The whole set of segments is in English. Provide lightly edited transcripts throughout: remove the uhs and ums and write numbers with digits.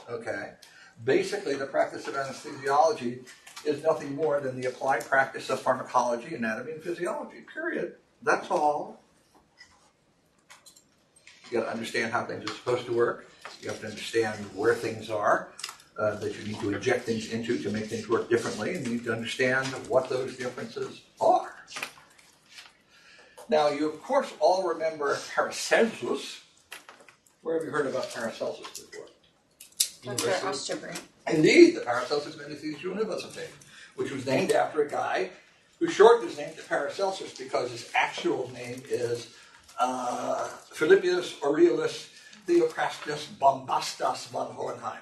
okay? Basically, the practice of anesthesiology is nothing more than the applied practice of pharmacology, anatomy, and physiology, period. That's all. You got to understand how things are supposed to work. You have to understand where things are that you need to inject things into to make things work differently, and you need to understand what those differences are. Now, you of course all remember Paracelsus. Where have you heard about Paracelsus before? Dr. Osterberg. Indeed, the Paracelsus Anesthesia University, which was named after a guy who shortened his name to Paracelsus because his actual name is Philippius Aurelius Theophrastus Bombastus von Hohenheim.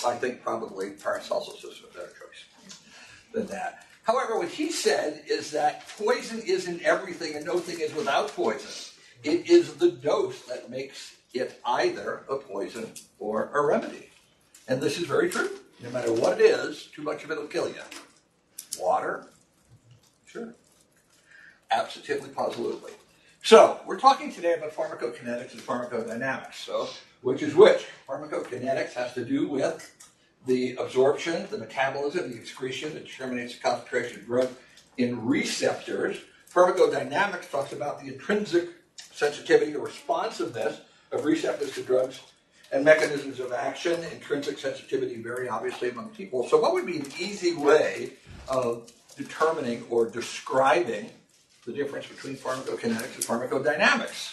I think probably Paracelsus is a better choice than that. However, what he said is that poison is in everything and no thing is without poison. It is the dose that makes it either a poison or a remedy. And this is very true. No matter what it is, too much of it will kill you. Water? Sure. Absolutely, positively. So, we're talking today about pharmacokinetics and pharmacodynamics. So, which is which? Pharmacokinetics has to do with the absorption, the metabolism, the excretion that determines the concentration of drug in receptors. Pharmacodynamics talks about the intrinsic sensitivity or responsiveness of receptors to drugs and mechanisms of action. Intrinsic sensitivity vary obviously among people. So what would be an easy way of determining or describing the difference between pharmacokinetics and pharmacodynamics?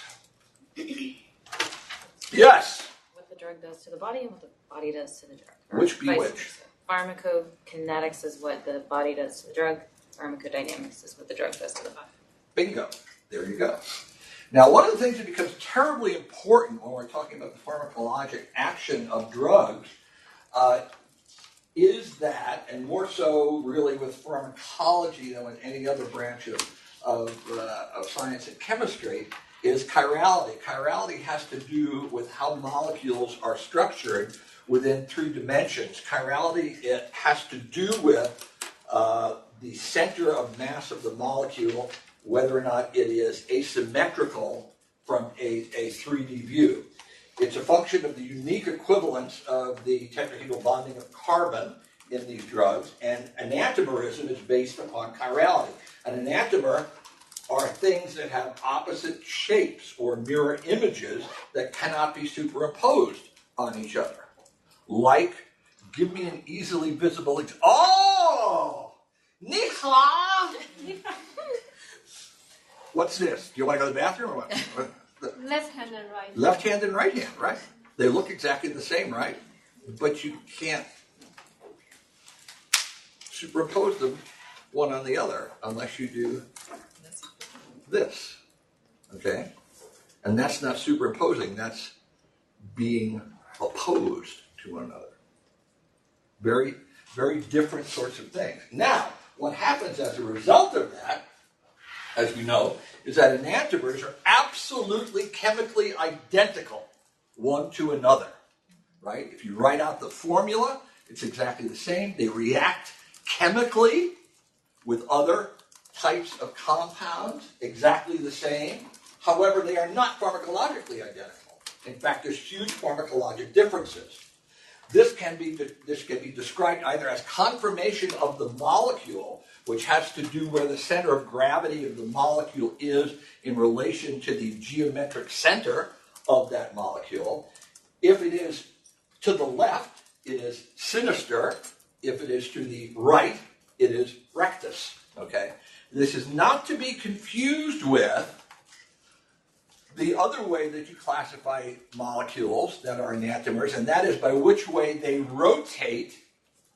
Yes? What the drug does to the body and what the body does to the drug. Which be which? Pharmacokinetics is what the body does to the drug. Pharmacodynamics is what the drug does to the body. Bingo. There you go. Now, one of the things that becomes terribly important when we're talking about the pharmacologic action of drugs is that, and more so really with pharmacology than with any other branch of science and chemistry, is chirality. Chirality has to do with how molecules are structured within 3 dimensions. Chirality, it has to do with the center of mass of the molecule, whether or not it is asymmetrical from a 3D view. It's a function of the unique equivalence of the tetrahedral bonding of carbon in these drugs, and enantiomerism is based upon chirality. An enantiomer are things that have opposite shapes or mirror images that cannot be superimposed on each other. Like, give me an easily visible oh! Ni hao! What's this? Do you want to go to the bathroom or what? Left hand and right. Left hand and right hand, right? They look exactly the same, right? But you can't superimpose them one on the other unless you do this, okay? And that's not superimposing, that's being opposed to one another. Very, very different sorts of things. Now, what happens as a result of that, as we know, is that enantiomers are absolutely chemically identical one to another, right? If you write out the formula, it's exactly the same. They react chemically with other types of compounds, exactly the same. However, they are not pharmacologically identical. In fact, there's huge pharmacologic differences. This can be described either as conformation of the molecule, which has to do where the center of gravity of the molecule is in relation to the geometric center of that molecule. If it is to the left, it is sinister. If it is to the right, it is rectus. Okay? This is not to be confused with the other way that you classify molecules that are enantiomers, and that is by which way they rotate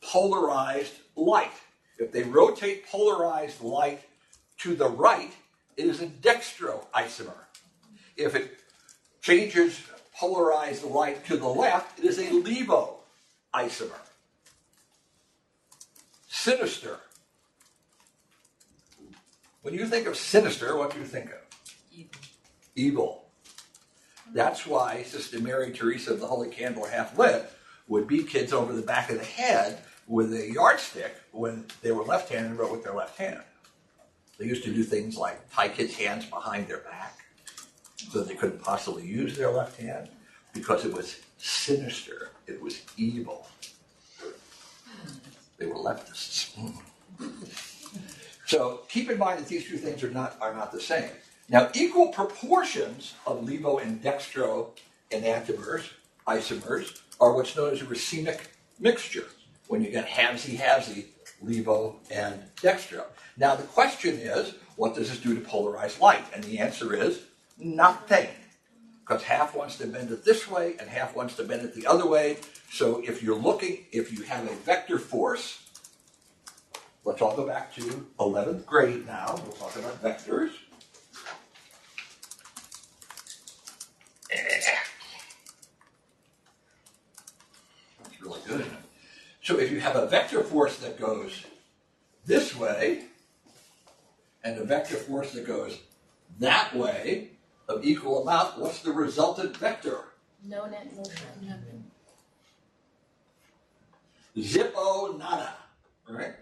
polarized light. If they rotate polarized light to the right, it is a dextroisomer. If it changes polarized light to the left, it is a levoisomer. Sinister. When you think of sinister, what do you think of? Evil. That's why Sister Mary Teresa of the Holy Candle Half Lit would beat kids over the back of the head with a yardstick when they were left-handed and wrote with their left hand. They used to do things like tie kids' hands behind their back so they couldn't possibly use their left hand, because it was sinister. It was evil. They were leftists. So keep in mind that these two things are not the same. Now, equal proportions of levo and dextro enantiomers, isomers, are what's known as a racemic mixture, when you get halvesy, levo and dextro. Now, the question is, what does this do to polarized light? And the answer is nothing, because half wants to bend it this way and half wants to bend it the other way. So if you have a vector force, let's all go back to 11th grade now. We'll talk about vectors. That's really good, isn't it? So if you have a vector force that goes this way and a vector force that goes that way of equal amount, what's the resultant vector? No net motion. Zippo nada, right?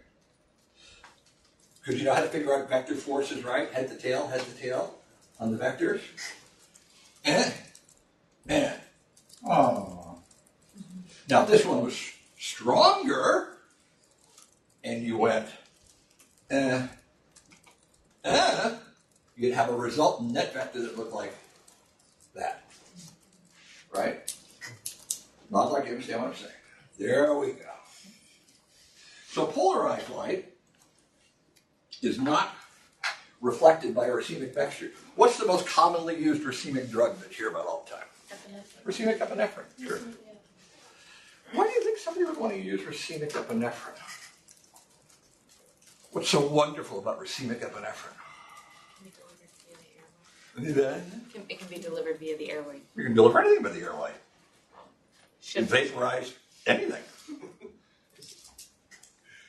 Because you know how to figure out vector forces, right? Head to tail on the vectors. Oh. Now this one was stronger, and you went, you'd have a resultant net vector that looked like that, right? Not like you understand what I'm saying. There we go. So polarized light is not reflected by a racemic mixture. What's the most commonly used racemic drug that you hear about all the time? Epinephrine. Racemic epinephrine, sure. Why do you think somebody would want to use racemic epinephrine? What's so wonderful about racemic epinephrine? It can be delivered via the airway. You can deliver anything by the airway. You Should can vaporize anything.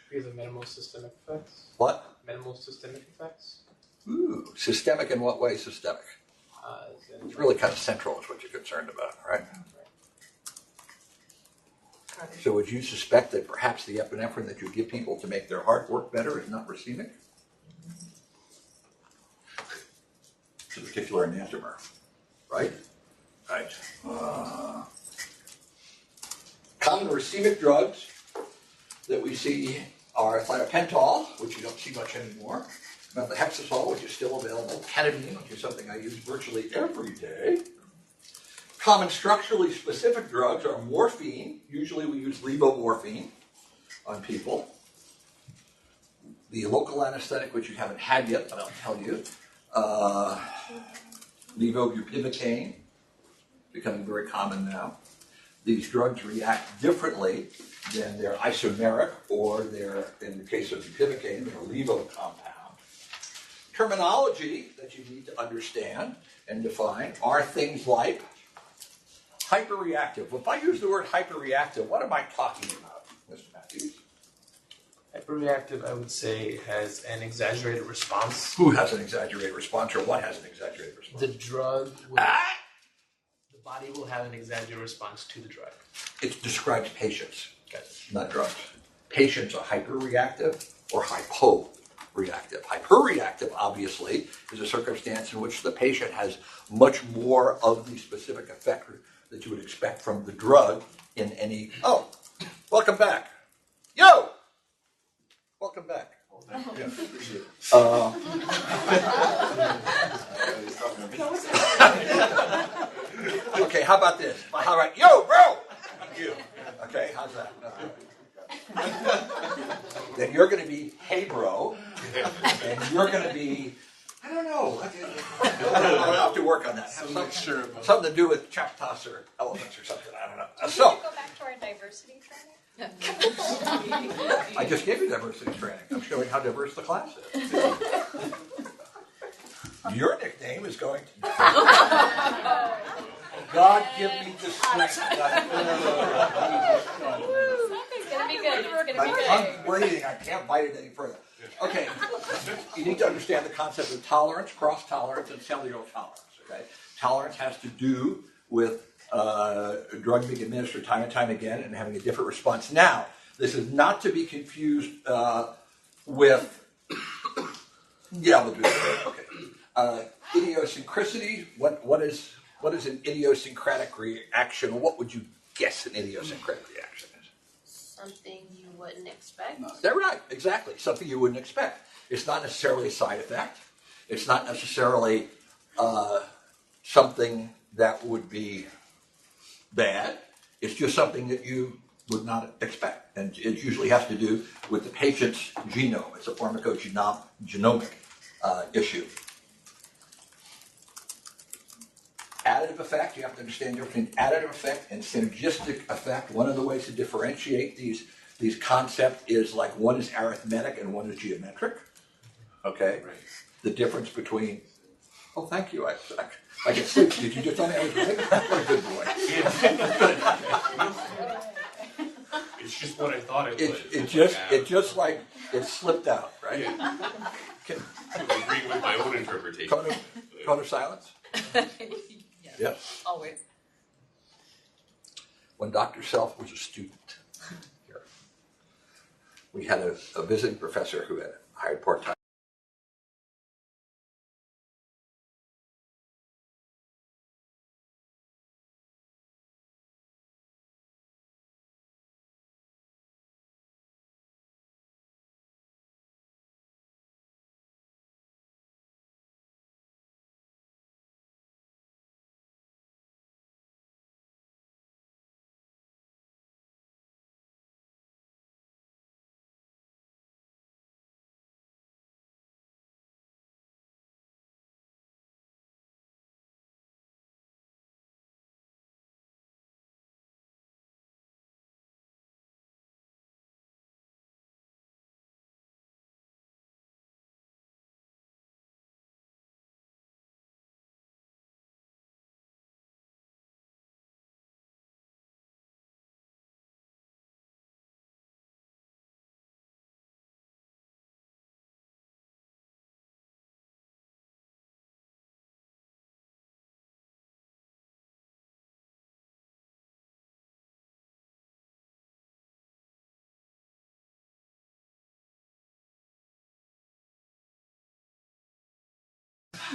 Because of minimal systemic effects? What? Minimal systemic effects? Ooh, systemic in what way systemic? It's really kind of central is what you're concerned about, right? So would you suspect that perhaps the epinephrine that you give people to make their heart work better is not racemic? It's a particular enantiomer, right? Right. Common racemic drugs that we see are thiopentol, which you don't see much anymore, methotrexate, which is still available, ketamine, which is something I use virtually every day. Common structurally specific drugs are morphine. Usually we use levomorphine on people. The local anesthetic, which you haven't had yet, but I'll tell you, levobupivacaine, becoming very common now. These drugs react differently than their isomeric or their, in the case of bupivacaine, their levo compound. Terminology that you need to understand and define are things like hyperreactive. If I use the word hyperreactive, what am I talking about, Mr. Matthews? Hyperreactive, I would say, has an exaggerated response. Who has an exaggerated response, or what has an exaggerated response? The drug, the body will have an exaggerated response to the drug. It describes patients, Gotcha. not drugs. Patients are hyperreactive or hyporeactive. Hyperreactive, obviously, is a circumstance in which the patient has much more of the specific effect that you would expect from the drug in any... Oh, welcome back. Yo! Welcome back. Yeah. Okay, how about this? How about, yo, bro! You. Okay, how's that? Then you're going to be, hey, bro, and you're going to be, I don't know. I'll have to work on that. Something to do with Choctaws or elephants or something. I don't know. Can we go back to our diversity training? I just gave you diversity training. I'm showing how diverse the class is. Your nickname is going to... God give me the strength. It's going to be good. It's going to be I'm good. bleeding. I can't bite it any further. Okay. You need to understand the concept of tolerance, cross-tolerance, and cellular tolerance. Okay. Tolerance has to do with a drug being administered time and time again and having a different response. Now, this is not to be confused with... Yeah, we'll do that. Okay. Idiosyncrasy. What is What is an idiosyncratic reaction? What would you guess an idiosyncratic reaction is? Something you wouldn't expect. They're right, exactly. Something you wouldn't expect. It's not necessarily a side effect. It's not necessarily something that would be bad. It's just something that you would not expect. And it usually has to do with the patient's genome. It's a pharmacogenomic issue. Additive effect, you have to understand the difference between additive effect and synergistic effect. One of the ways to differentiate these concepts is like one is arithmetic and one is geometric. Okay? Right. The difference between, oh, thank you. I get sleep. Did you just tell me I was right? What a good boy. It's just what I thought it was. It just like it slipped out, right? Yeah. I agree with my own interpretation. Cone of silence? Yes. Always. When Dr. Self was a student here, we had a visiting professor who had hired part-time.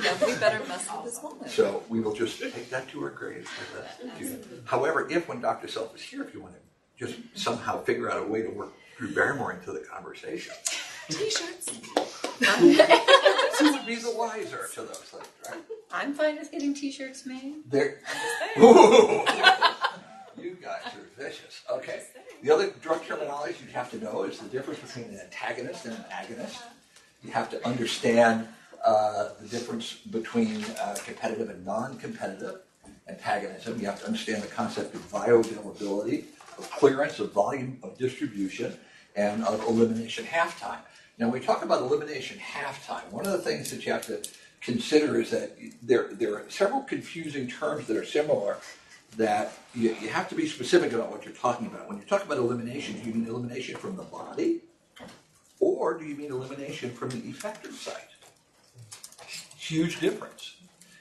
Nobody better mess with this woman. So we will just take that to our grave. However, if when Dr. Self is here, if you want to just somehow figure out a way to work Drew Barrymore into the conversation. T-shirts. Who would be the wiser to those things, right? I'm fine with getting T-shirts made. There. You guys are vicious. Okay. The other drug terminology you have to know is the difference between an antagonist and an agonist. You have to understand the difference between competitive and non-competitive antagonism. You have to understand the concept of bioavailability, of clearance, of volume, of distribution, and of elimination half-time. Now, when we talk about elimination half-time, one of the things that you have to consider is that there are several confusing terms that are similar that you have to be specific about what you're talking about. When you talk about elimination, do you mean elimination from the body? Or do you mean elimination from the effector site? Huge difference.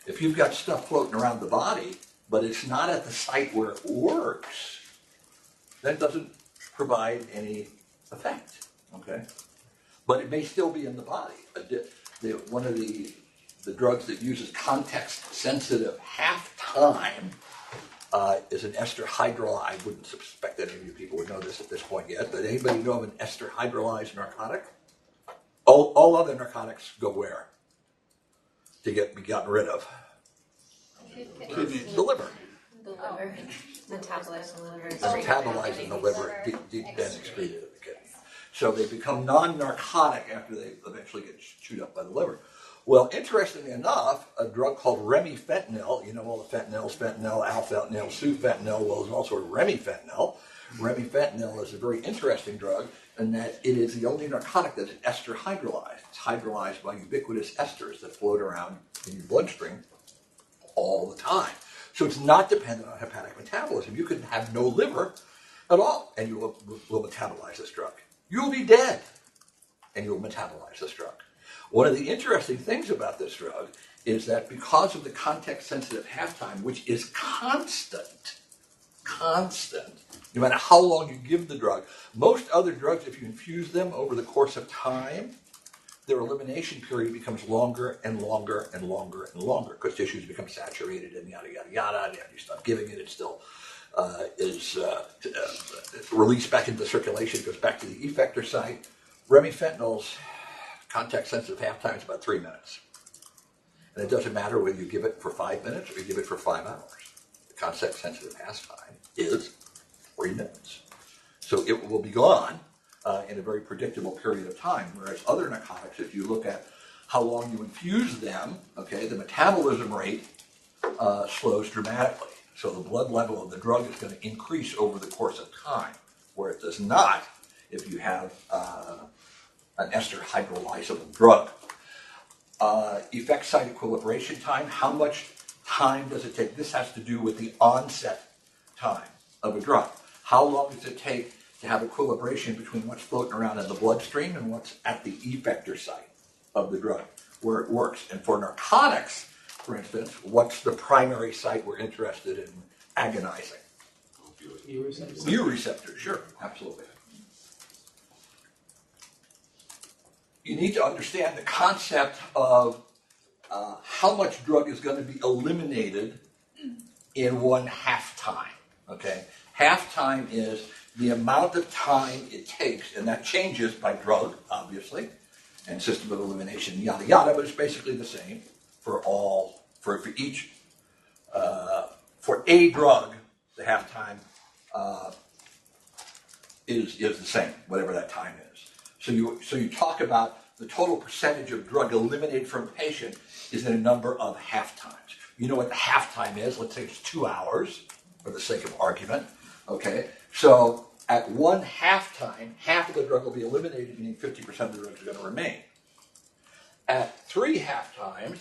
If you've got stuff floating around the body, but it's not at the site where it works, that doesn't provide any effect, okay? But it may still be in the body. One of the drugs that uses context-sensitive half-time is an ester hydrolyzed. I wouldn't suspect that any of you people would know this at this point yet, but anybody know of an ester hydrolyzed narcotic? All other narcotics go where? To be gotten rid of? The liver. The liver. Metabolize the liver. Metabolize in the liver, then excreted in the kidney. So they become non-narcotic after they eventually get chewed up by the liver. Well, interestingly enough, a drug called remifentanil, you know all the fentanyls, fentanyl, alfentanil, sufentanil, well, there's also remifentanil. Remifentanil is a very interesting drug in that it is the only narcotic that's ester hydrolyzed. It's hydrolyzed by ubiquitous esters that float around in your bloodstream all the time. So it's not dependent on hepatic metabolism. You can have no liver at all, and you will metabolize this drug. You'll be dead, and you'll metabolize this drug. One of the interesting things about this drug is that because of the context-sensitive half-time, which is constant, no matter how long you give the drug, most other drugs, if you infuse them over the course of time, their elimination period becomes longer and longer and longer and longer because tissues become saturated and yada, yada, yada, and you stop giving it, it still is released back into circulation, goes back to the effector site. Remifentanil's context-sensitive half-time is about 3 minutes. And it doesn't matter whether you give it for 5 minutes or you give it for 5 hours. The context-sensitive half-time is 3 minutes. So it will be gone in a very predictable period of time, whereas other narcotics, if you look at how long you infuse them, okay, the metabolism rate slows dramatically. So the blood level of the drug is going to increase over the course of time, where it does not if you have an ester hydrolyzable drug. Effect site equilibration time, how much time does it take? This has to do with the onset time of a drug. How long does it take to have equilibration between what's floating around in the bloodstream and what's at the effector site of the drug, where it works? And for narcotics, for instance, what's the primary site we're interested in agonizing? Mu receptors, sure, absolutely. You need to understand the concept of how much drug is going to be eliminated in one half time, okay? Half time is the amount of time it takes, and that changes by drug, obviously, and system of elimination, yada, yada, but it's basically the same for each, for a drug, the half time is the same, whatever that time is. So you talk about the total percentage of drug eliminated from a patient is in a number of half times. You know what the half time is? Let's say it's 2 hours, for the sake of argument. Okay, so at one half time, half of the drug will be eliminated, meaning 50% of the drug is going to remain. At 3 half times,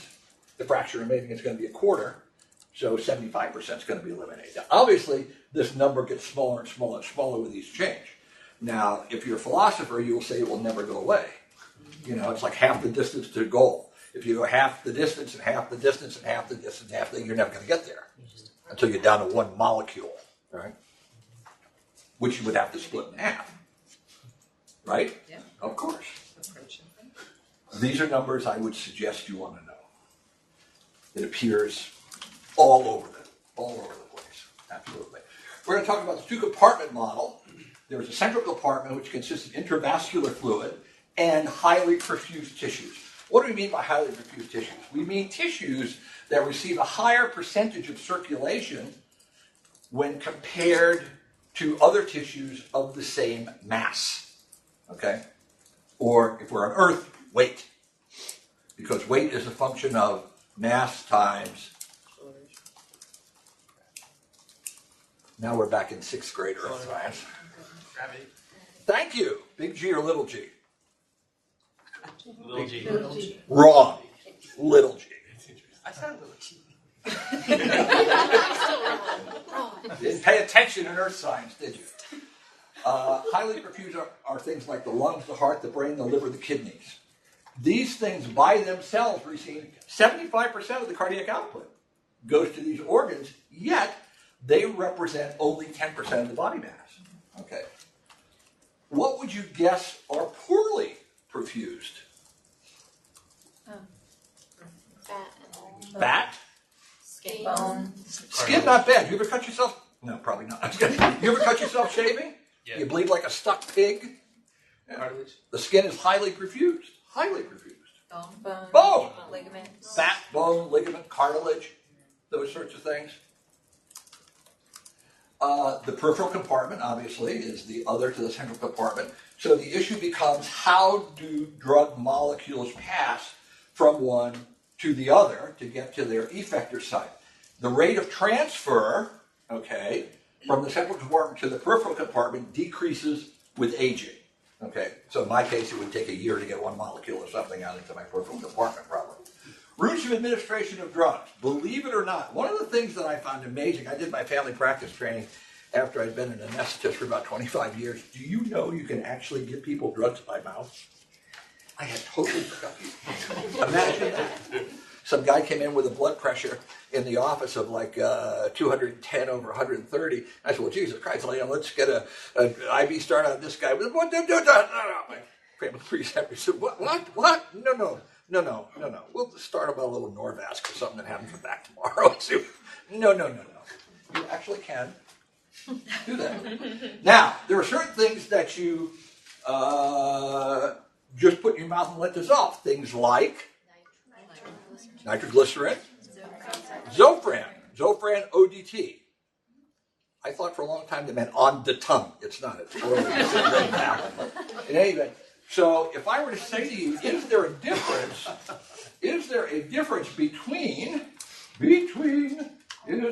the fraction remaining is going to be a quarter, so 75% is going to be eliminated. Now, obviously, this number gets smaller and smaller and smaller with each change. Now, if you're a philosopher, you will say it will never go away. You know, it's like half the distance to the goal. If you go half the distance and half the distance and half the distance, you're never going to get there until you're down to one molecule, right? Which you would have to split in half, right? Yeah. Of course. These are numbers I would suggest you want to know. It appears all over the place, absolutely. We're going to talk about the two-compartment model. There's a central compartment which consists of intravascular fluid and highly perfused tissues. What do we mean by highly perfused tissues? We mean tissues that receive a higher percentage of circulation when compared to other tissues of the same mass, okay? Or if we're on Earth, weight. Because weight is a function of mass times. Now we're back in 6th grade Earth science. Gravity. Thank you. Big G or little g? Little g. Little g. Wrong. Little g. I said little g. Didn't pay attention in Earth science, did you? Highly perfused are things like the lungs, the heart, the brain, the liver, the kidneys. These things by themselves receive 75% of the cardiac output goes to these organs, yet they represent only 10% of the body mass. Okay. What would you guess are poorly perfused? Fat? Skin. Bone. Skin, not bad. You ever cut yourself? No, probably not. You ever cut yourself shaving? Yeah. You bleed like a stuck pig? Yeah. Cartilage. The skin is highly perfused. Highly perfused. Bone. Bone. Ligaments. Fat, bone, ligament, cartilage, those sorts of things. The peripheral compartment, obviously, is the other to the central compartment. So the issue becomes, how do drug molecules pass from one to the other to get to their effector site? The rate of transfer, okay, from the central compartment to the peripheral compartment decreases with aging. Okay, so in my case, it would take a year to get one molecule or something out into my peripheral compartment, probably. Routes of administration of drugs. Believe it or not, one of the things that I found amazing, I did my family practice training after I'd been an anesthetist for about 25 years. Do you know you can actually give people drugs by mouth? I had totally forgotten. Imagine that. Some guy came in with a blood pressure in the office of like 210 over 130. I said, well, Jesus Christ, let's get an IV start on this guy. No. family preceptor said, what? No. We'll start about a little Norvasc or something that happens with back tomorrow. No. You actually can do that. Now, there are certain things that you just put in your mouth and let dissolve. Things like nitroglycerin, Zofran ODT. I thought for a long time that meant on the tongue. It's not. It's orally disintegrated now. In any event, so if I were to say to you, is there a difference? Is there a difference between? Is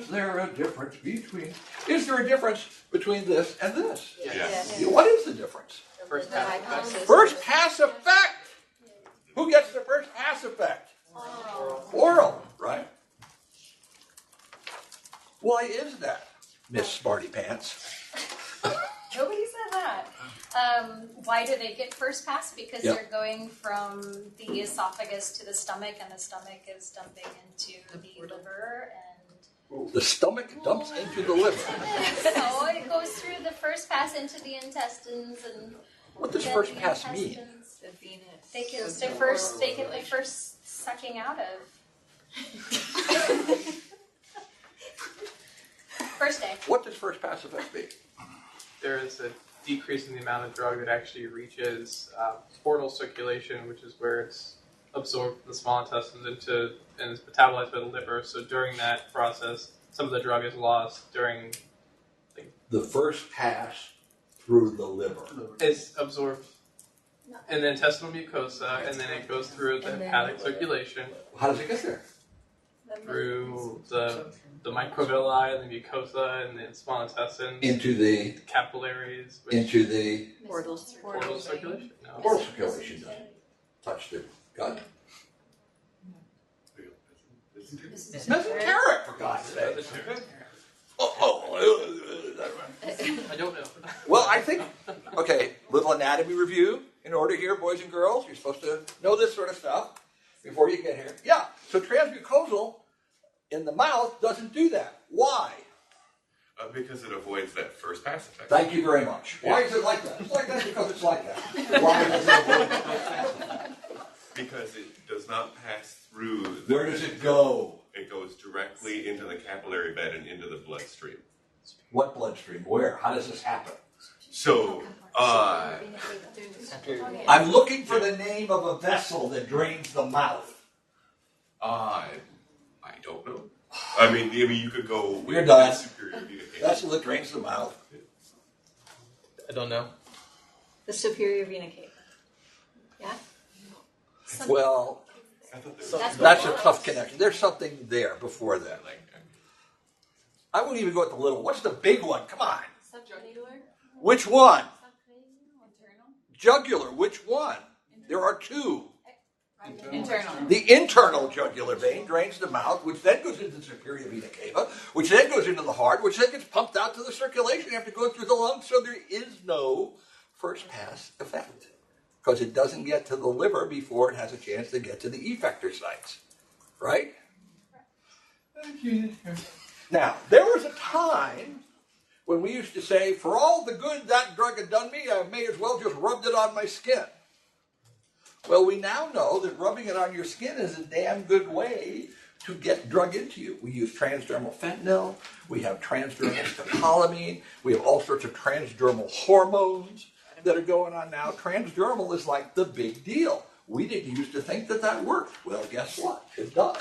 there a difference between? Is there a difference between this and this? Yes. What is the difference? First pass. First pass effect. Who gets the first pass effect? Oral, right? Why is that, Miss Smarty Pants? Nobody said that. Why do they get first pass? Because Yep. they're going from the esophagus to the stomach, and the stomach is dumping into the liver, and The stomach dumps into the liver. so it goes through the first pass into the intestines, and What does then first the pass mean? intestines- The Venus. They get the first sucking out of. First day. What does first pass effect mean? There is a decrease in the amount of drug that actually reaches portal circulation, which is where it's absorbed from the small intestines and is metabolized by the liver. So during that process, some of the drug is lost during. The first pass through the liver. It's absorbed in the intestinal mucosa, and then it goes through the hepatic circulation, How does it get there? through the microvilli and the mucosa and the small intestines, Into the capillaries, which Portals. portal circulation. No. portal circulation. Touched it. Got it. Mesenteric, for God's sake. I don't know. Well, I think, okay, little anatomy review in order here, boys and girls. You're supposed to know this sort of stuff before you get here. Yeah, so transmucosal in the mouth doesn't do that. Why? Because it avoids that first pass effect. Thank you very much. Why is it like that? It's like that because it's like that. Why does it avoid the first pass effect? Because it does not pass through. Where does it go? It goes directly into the capillary bed and into the bloodstream. What bloodstream? Where? How does this happen? So, I'm looking for the name of a vessel that drains the mouth. I don't know. I mean, you could go with You're done. the superior vena cava. Vessel that drains the mouth. I don't know. The superior vena cava. Yeah? Well, I thought there was that's a tough connection. There's something there before that. I wouldn't even go with the little. What's the big one? Come on. Subjugular? Which one? Jugular. Which one? There are two. Internal. The internal jugular vein drains the mouth, which then goes into the superior vena cava, which then goes into the heart, which then gets pumped out to the circulation after going through the lungs. So there is no first pass effect because it doesn't get to the liver before it has a chance to get to the effector sites. Right? Now, there was a time when we used to say, for all the good that drug had done me, I may as well just rubbed it on my skin. Well, we now know that rubbing it on your skin is a damn good way to get drug into you. We use transdermal fentanyl, we have transdermal scopolamine, we have all sorts of transdermal hormones that are going on now. Transdermal is like the big deal. We didn't used to think that that worked. Well, guess what? It does.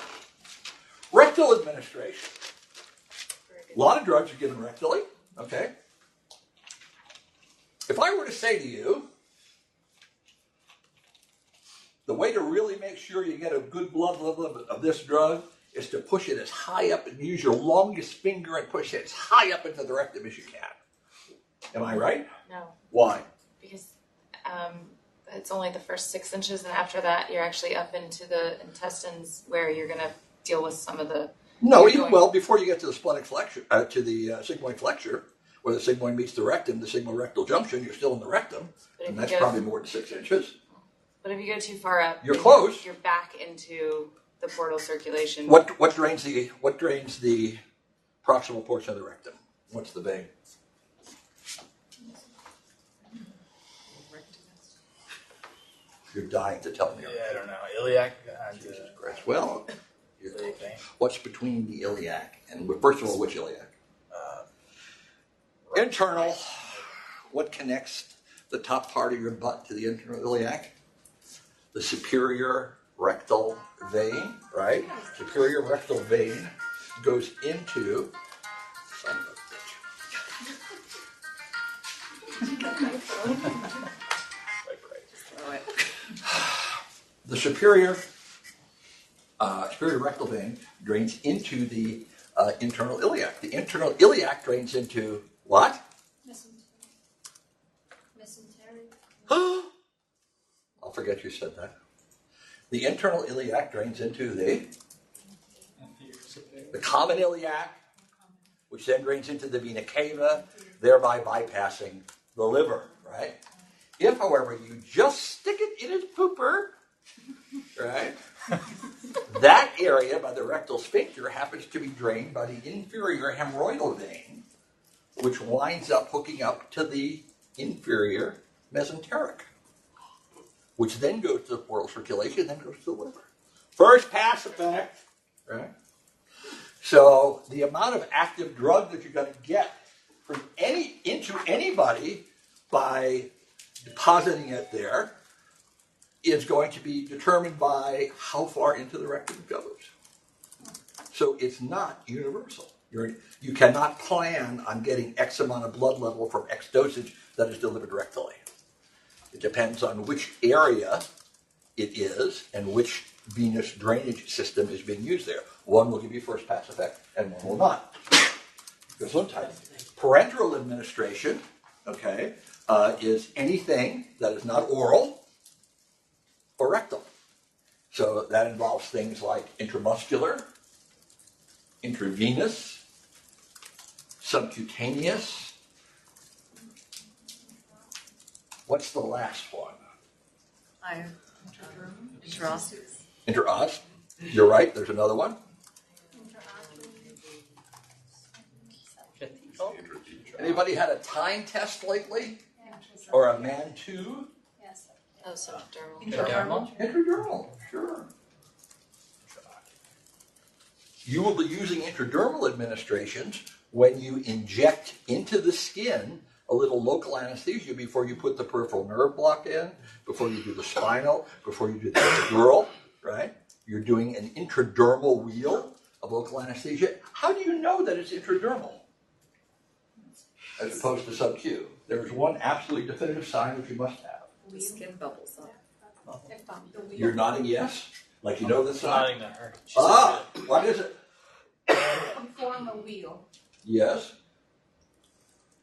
Rectal administration. A lot of drugs are given rectally, okay? If I were to say to you, the way to really make sure you get a good blood level of this drug is to push it as high up and use your longest finger and push it as high up into the rectum as you can. Am I right? No, Why? because it's only the first 6 inches, and after that, you're actually up into the intestines where you're going to deal with some of the. No, You're even going- well before you get to the splenic flexure, to the sigmoid flexure, where the sigmoid meets the rectum, the sigmorectal junction, you're still in the rectum, But if and you that's go- probably more than 6 inches. But if you go too far up, You're then close. You're back into the portal circulation. What drains the proximal portion of the rectum? What's the vein? You're dying to tell me. Yeah, I don't know. Iliac and Jesus Christ. Well, iliac vein. what's between the iliac and, first of all, which iliac? Internal. What connects the top part of your butt to the internal iliac? The superior rectal vein, right? Superior rectal vein goes into. Son of a bitch. The superior rectal vein drains into the internal iliac. The internal iliac drains into what? Mesenteric. I'll forget you said that. The internal iliac drains into the common iliac, which then drains into the vena cava, thereby bypassing the liver, right? If, however, you just stick it in its pooper, right, that area by the rectal sphincter happens to be drained by the inferior hemorrhoidal vein, which winds up hooking up to the inferior mesenteric, which then goes to the portal circulation, then goes to the liver. First pass effect, right? So the amount of active drug that you're going to get from into anybody by depositing it there is going to be determined by how far into the rectum it goes. So it's not universal. You cannot plan on getting X amount of blood level from X dosage that is delivered rectally. It depends on which area it is and which venous drainage system is being used there. One will give you first pass effect and one will not. There's one type. Parenteral administration, okay, is anything that is not oral or rectal. So that involves things like intramuscular, intravenous, subcutaneous. What's the last one? Intraos. You're right, there's another one. Anybody had a time test lately? Or a MAN2? Yes. Oh, subdermal. Intradermal, sure. You will be using intradermal administrations when you inject into the skin a little local anesthesia before you put the peripheral nerve block in, before you do the spinal, before you do the epidural, right? You're doing an intradermal wheel of local anesthesia. How do you know that it's intradermal as opposed to sub-Q? There's one absolutely definitive sign which you must have. The skin bubbles up. You're nodding yes? Like you know the sign? Nodding to her. What is it? You form a wheel Yes.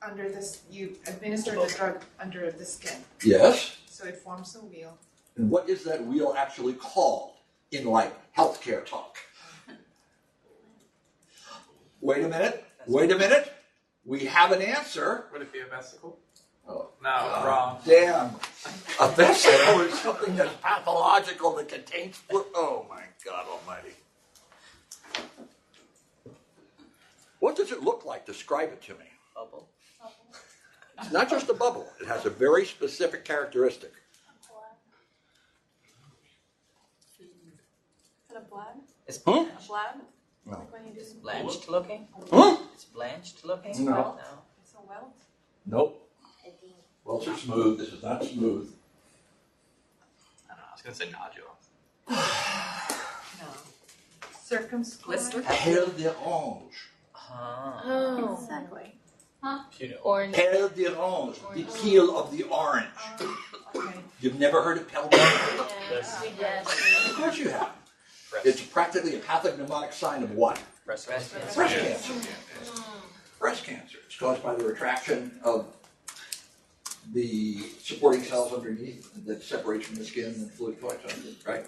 under this. You administer the drug under the skin, Yes. so it forms a wheel. And what is that wheel actually called in like healthcare talk? Wait a minute. We have an answer. Would it be a vesicle? Oh, No, wrong. damn. A vesicle is something that's pathological that contains fluid. Oh my God almighty. What does it look like? Describe it to me. Bubble. It's not just a bubble. It has a very specific characteristic. Is it a blood? It's Huh? A blood? No. Like when you do blanched looking. Huh? It's blanched looking. No. it's a welt. Nope. Welts are smooth. This is not smooth. I don't know. I was gonna say nodule. No. Circumscribed. Pelle d'orange. Oh. Exactly. Orange. Pelle d'orange. The peel of the orange. Okay. You've never heard of pelle d'orange? Yes, we did. Of course you have. It's practically a pathognomonic sign of what? Breast cancer. Breast cancer. Breast cancer. It's caused by the retraction of the supporting cells underneath that separates from the skin and fluid collects under it, right?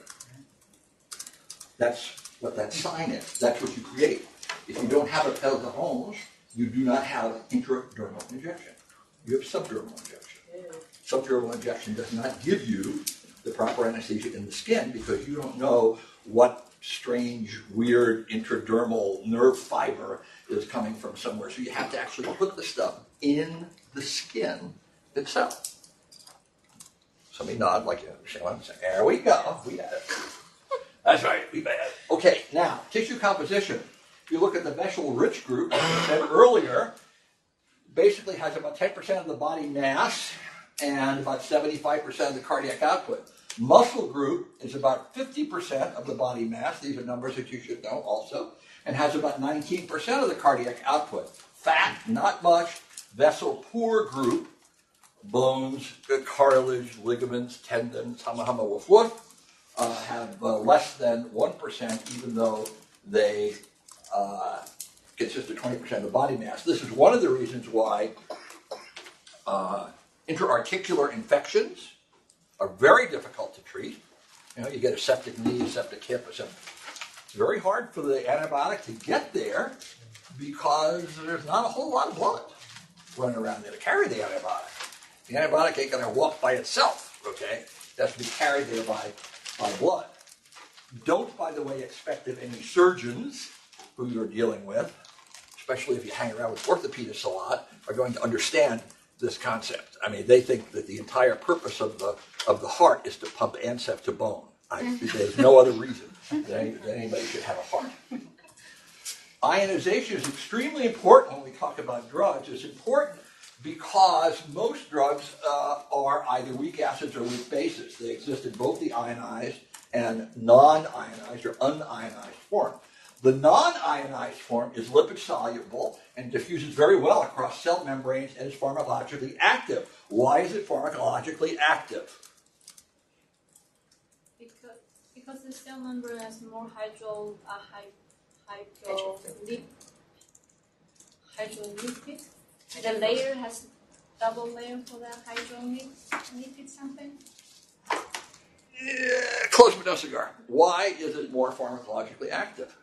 That's what that sign is. That's what you create. If you don't have a pelle d'orange, you do not have intradermal injection. You have subdermal injection. Subdermal injection does not give you the proper anesthesia in the skin because you don't know what strange, weird intradermal nerve fiber is coming from somewhere. So you have to actually put the stuff in the skin itself. Somebody nod like you understand what I'm saying. There we go. We got it. That's right. We got it. Okay, now, tissue composition. If you look at the vessel-rich group, as I said earlier, basically has about 10% of the body mass and about 75% of the cardiac output. Muscle group is about 50% of the body mass. These are numbers that you should know also. And has about 19% of the cardiac output. Fat, not much. Vessel-poor group, bones, cartilage, ligaments, tendons, hama, woof, woof, have less than 1%, even though they consist of 20% of the body mass. This is one of the reasons why interarticular infections are very difficult to treat. You know, you get a septic knee, a septic hip, it's very hard for the antibiotic to get there because there's not a whole lot of blood running around there to carry the antibiotic. The antibiotic ain't going to walk by itself, okay? It has to be carried there by blood. Don't, by the way, expect that any surgeons who you're dealing with, especially if you hang around with orthopedists a lot, are going to understand this concept. I mean, they think that the entire purpose of the heart is to pump ANSEF to bone. There's no other reason that anybody should have a heart. Ionization is extremely important when we talk about drugs. It's important because most drugs are either weak acids or weak bases. They exist in both the ionized and non-ionized or unionized form. The non-ionized form is lipid-soluble and diffuses very well across cell membranes and is pharmacologically active. Why is it pharmacologically active? Because the cell membrane has more hydrolipid. The layer has double layer for the hydrolipid something. Yeah, close but no cigar. Why is it more pharmacologically active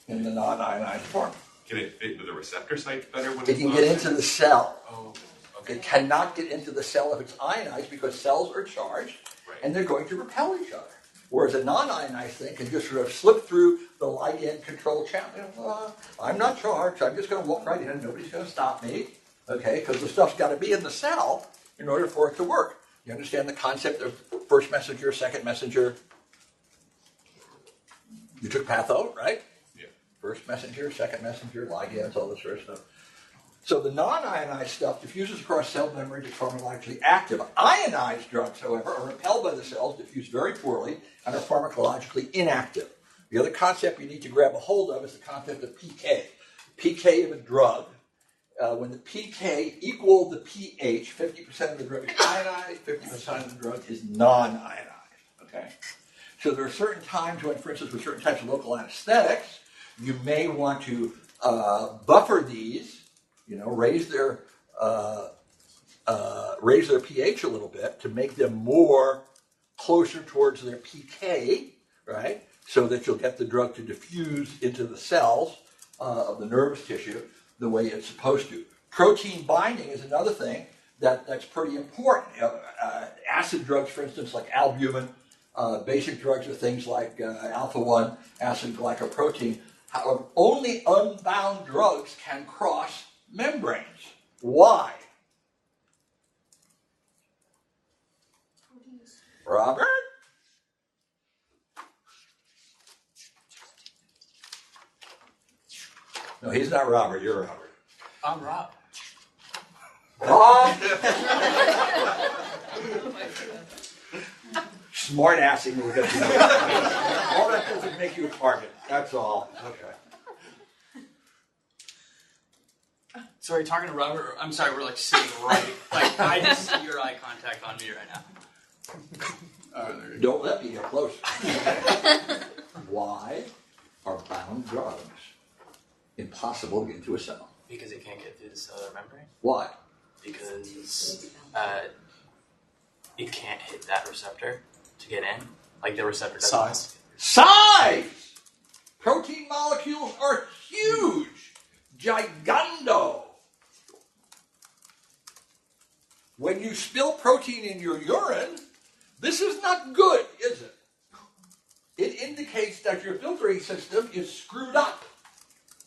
in the non-ionized form? Can it fit into the receptor site better when It it's can not? get into the cell. Oh, okay. It cannot get into the cell if it's ionized because cells are charged and they're going to repel each other. Whereas a non-ionized thing can just sort of slip through the ligand control channel. I'm not charged, so I'm just going to walk right in. Nobody's going to stop me, okay? Because the stuff's got to be in the cell in order for it to work. You understand the concept of first messenger, second messenger? You took patho, right? Yeah. First messenger, second messenger, ligands, all this sort of stuff. So the non-ionized stuff diffuses across cell membranes, is pharmacologically active. Ionized drugs, however, are repelled by the cells, diffuse very poorly, and are pharmacologically inactive. The other concept you need to grab a hold of is the concept of PK. PK of a drug. When the PK equal the pH, 50% of the drug is ionized, 50% of the drug is non-ionized. Okay? So there are certain times when, for instance, with certain types of local anesthetics, you may want to buffer these. You know, raise their pH a little bit to make them more closer towards their PK, right? So that you'll get the drug to diffuse into the cells of the nervous tissue the way it's supposed to. Protein binding is another thing that's pretty important. Acid drugs, for instance, like albumin, basic drugs are things like alpha-1 acid glycoprotein. However, only unbound drugs can cross membranes. Why? Robert? No, he's not Robert. You're Robert. I'm Rob. Bob! Smart assing will get you. All that does is make you a target. That's all. Okay. Sorry, talking to Robert. I'm sorry, we're like sitting right. Like I just see your eye contact on me right now. Don't let me get close. Why are bound drugs impossible to get into a cell? Because it can't get through the cellular membrane. Why? Because it can't hit that receptor to get in. Like the receptor doesn't. Size! Protein molecules are huge. Gigando. When you spill protein in your urine, this is not good, is it? It indicates that your filtering system is screwed up.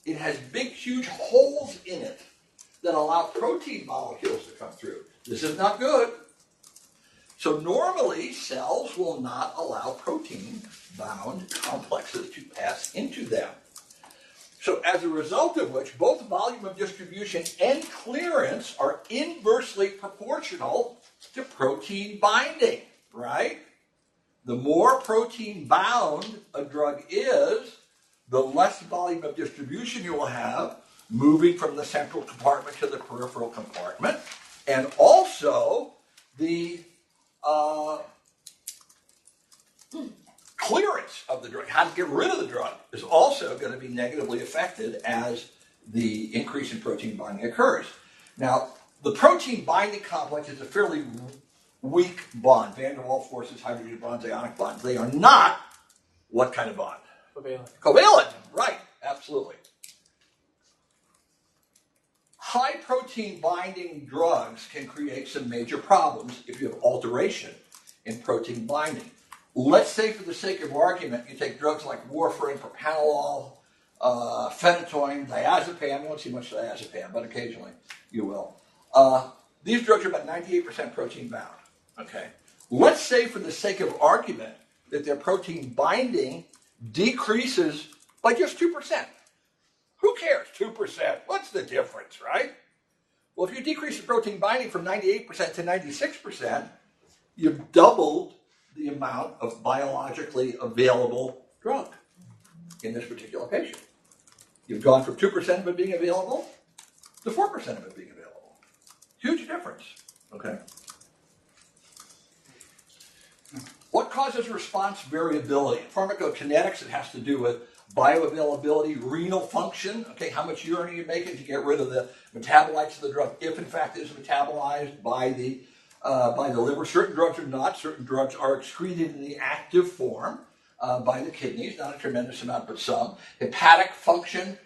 It has big, huge holes in it. that allow protein molecules to come through. This is not good. So normally, cells will not allow protein-bound complexes to pass into them. So as a result of which, both volume of distribution and clearance are inversely proportional to protein binding, right? The more protein bound a drug is, the less volume of distribution you will have moving from the central compartment to the peripheral compartment. And also, the clearance of the drug, how to get rid of the drug, is also going to be negatively affected as the increase in protein binding occurs. Now, the protein binding complex is a fairly weak bond. Van der Waals forces, hydrogen bonds, ionic bonds. They are not what kind of bond? Covalent. Covalent, right, absolutely. High protein binding drugs can create some major problems if you have alteration in protein binding. Let's say, for the sake of argument, you take drugs like warfarin, propranolol, phenytoin, diazepam. You won't see much diazepam, but occasionally you will. These drugs are about 98% protein bound. Okay. Let's say, for the sake of argument, that their protein binding decreases by just 2%. Who cares? 2%. What's the difference, right? Well, if you decrease the protein binding from 98% to 96%, you've doubled the amount of biologically available drug in this particular patient. You've gone from 2% of it being available to 4% of it being available. Huge difference. Okay. What causes response variability? In pharmacokinetics, it has to do with bioavailability, renal function. Okay, how much urine are you making to get rid of the metabolites of the drug, if in fact it is metabolized by the liver. Certain drugs are not. Certain drugs are excreted in the active form by the kidneys, not a tremendous amount, but some. Hepatic function,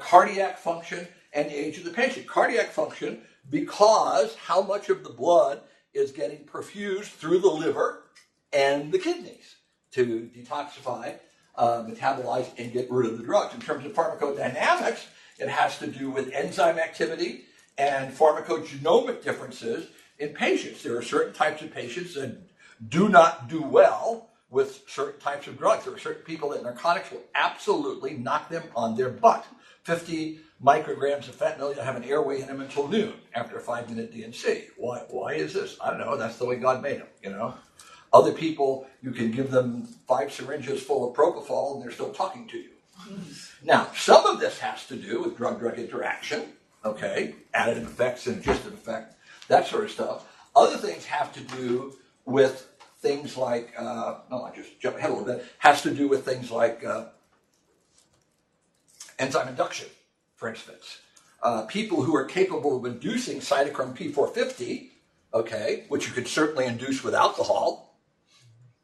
cardiac function, and the age of the patient. Cardiac function, because how much of the blood is getting perfused through the liver and the kidneys to detoxify, metabolize, and get rid of the drugs. In terms of pharmacodynamics, it has to do with enzyme activity and pharmacogenomic differences in patients. There are certain types of patients that do not do well with certain types of drugs. There are certain people that narcotics will absolutely knock them on their butt. 50 micrograms of fentanyl, you'll have an airway in them until noon after a 5-minute DNC. Why is this? I don't know. That's the way God made them, you know. Other people, you can give them 5 syringes full of propofol and they're still talking to you. Now, some of this has to do with drug-drug interaction, okay, additive effects, synergistic effect, that sort of stuff. Other things have to do with things like, I just jumped ahead a little bit, has to do with things like enzyme induction, for instance. People who are capable of inducing cytochrome P450, okay, which you could certainly induce with alcohol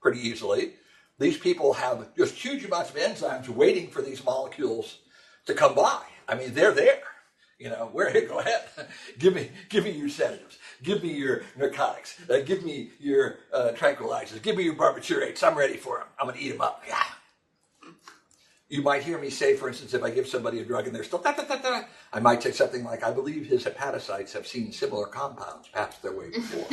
pretty easily. These people have just huge amounts of enzymes waiting for these molecules to come by. I mean, they're there. You know, go ahead. Give me your sedatives. Give me your narcotics. Give me your tranquilizers. Give me your barbiturates. I'm ready for them. I'm going to eat them up. Yeah. You might hear me say, for instance, if I give somebody a drug and they're still I might say something like, I believe his hepatocytes have seen similar compounds pass their way before.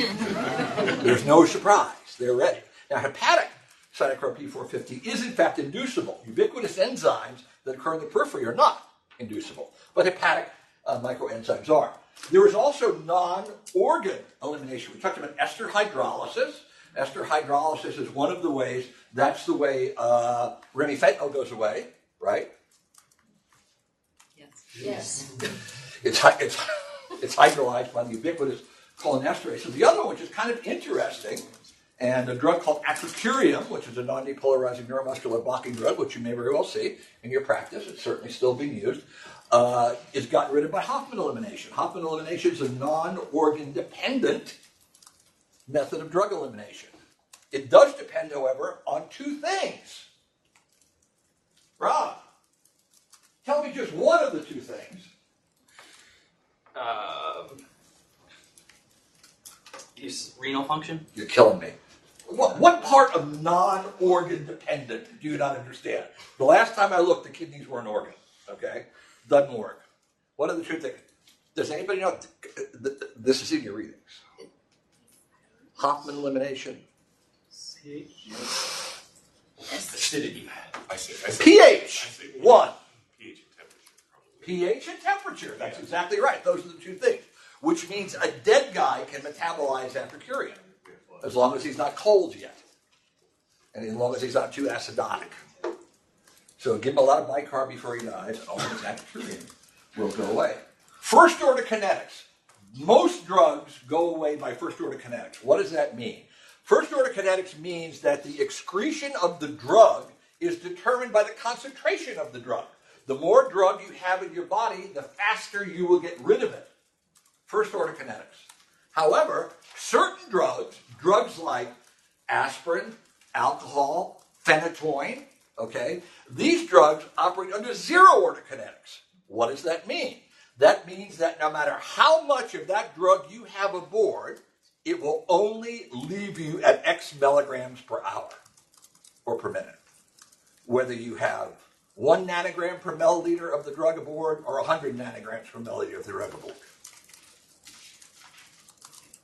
There's no surprise. They're ready. Now, hepatic cytochrome P450 is, in fact, inducible. Ubiquitous enzymes that occur in the periphery are not inducible, but hepatic microenzymes are. There is also non-organ elimination. We talked about ester hydrolysis. Ester hydrolysis is one of the ways. That's the way remifentanil goes away, right? Yes. It's hydrolyzed by the ubiquitous cholinesterase. So the other one, which is kind of interesting, and a drug called atropurium, which is a non-depolarizing neuromuscular blocking drug, which you may very well see in your practice, it's certainly still being used, is gotten rid of by Hoffman elimination. Hoffman elimination is a non-organ dependent method of drug elimination. It does depend, however, on 2 things. Rob, tell me just one of the 2 things. Renal function? You're killing me. What part of non-organ dependent do you not understand? The last time I looked, the kidneys were an organ. Okay? Doesn't work. What are the 2 things? Does anybody know? This is in your readings. Hoffman elimination. Acidity. I say pH. One. pH and temperature, probably. pH and temperature. That's exactly right. Those are the two things. Which means a dead guy can metabolize after curing, as long as he's not cold yet, and as long as he's not too acidotic. So give him a lot of bicarb before he dies, and all his after curing will go away. First order kinetics. Most drugs go away by first order kinetics. What does that mean? First order kinetics means that the excretion of the drug is determined by the concentration of the drug. The more drug you have in your body, the faster you will get rid of it. First order kinetics. However, certain drugs like aspirin, alcohol, phenytoin, okay, these drugs operate under zero order kinetics. What does that mean? That means that no matter how much of that drug you have aboard, it will only leave you at X milligrams per hour or per minute. Whether you have 1 nanogram per milliliter of the drug aboard or 100 nanograms per milliliter of the drug aboard.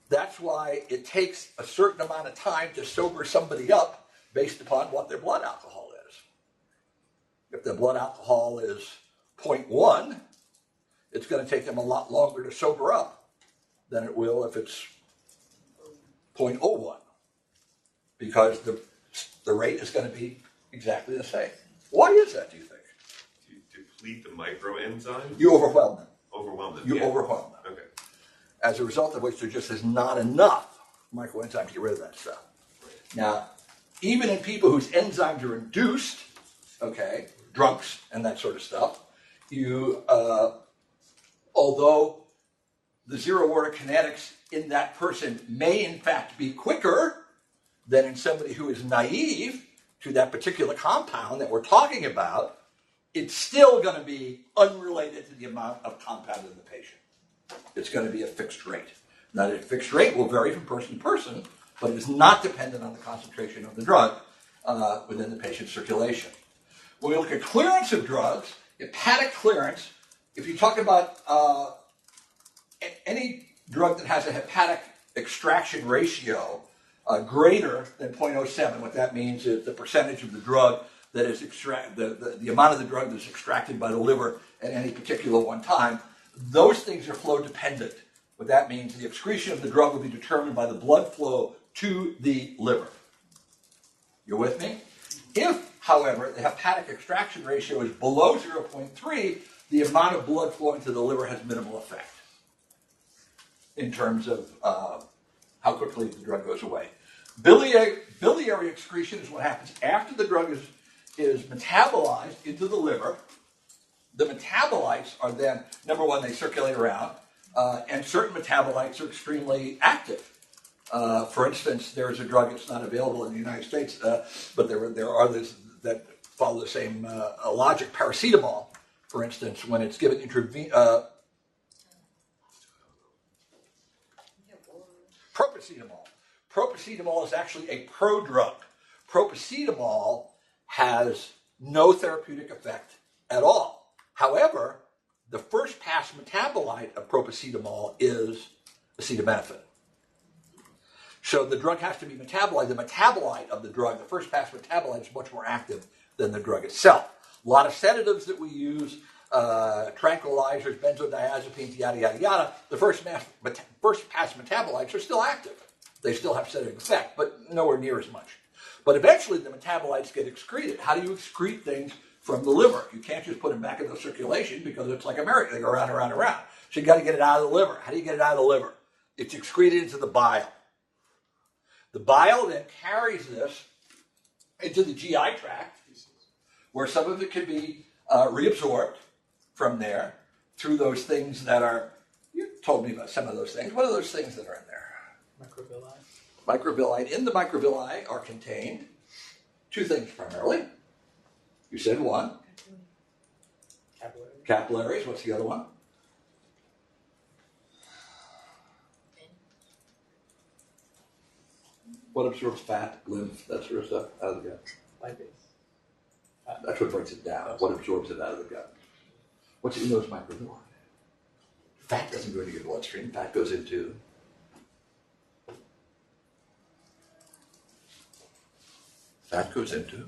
That's why it takes a certain amount of time to sober somebody up based upon what their blood alcohol is. If their blood alcohol is 0.1, it's going to take them a lot longer to sober up than it will if it's 0.01, because the rate is going to be exactly the same. Why is that, do you think? To deplete the microenzymes? You overwhelm them. Overwhelm them. You overwhelm them. Okay. As a result of which there just is not enough microenzymes to get rid of that stuff. Now, even in people whose enzymes are induced, okay, drunks and that sort of stuff, although the zero order kinetics in that person may in fact be quicker than in somebody who is naive to that particular compound that we're talking about, it's still going to be unrelated to the amount of compound in the patient. It's going to be a fixed rate. Now, that fixed rate will vary from person to person, but it is not dependent on the concentration of the drug within the patient's circulation. When we look at clearance of drugs, hepatic clearance, if you talk about any drug that has a hepatic extraction ratio greater than 0.07, what that means is the percentage of the drug that is the amount of the drug that's extracted by the liver at any particular one time, those things are flow dependent. What that means, the excretion of the drug will be determined by the blood flow to the liver. You're with me? If, however, the hepatic extraction ratio is below 0.3, the amount of blood flowing to the liver has minimal effect in terms of how quickly the drug goes away. Biliary excretion is what happens after the drug is metabolized into the liver. The metabolites are then, number one, they circulate around, and certain metabolites are extremely active. For instance, there's a drug that's not available in the United States, but there are others that follow the same logic. Paracetamol, for instance, when it's given Propracetamol is actually a prodrug. Propracetamol has no therapeutic effect at all. However, the first pass metabolite of propracetamol is acetaminophen. So the drug has to be metabolized. The metabolite of the drug, the first pass metabolite, is much more active than the drug itself. A lot of sedatives that we use, tranquilizers, benzodiazepines, yada, yada, yada, the first pass metabolites are still active. They still have sedative effect, but nowhere near as much. But eventually the metabolites get excreted. How do you excrete things from the liver? You can't just put them back into circulation because it's like a merry, they go around, around, around. So you got to get it out of the liver. How do you get it out of the liver? It's excreted into the bile. The bile then carries this into the GI tract, where some of it can be reabsorbed from there through those things that are, you told me about some of those things. What are those things that are in there? Microvilli. Microvilli. In the microvilli are contained two things primarily. You said one. Capillaries. Capillaries. What's the other one? What absorbs fat, lymph, that sort of stuff out of the gut? Lipase. That's what breaks it down. What absorbs it out of the gut? What's in those microvilli? Fat doesn't go into your bloodstream. Fat goes into Fat goes into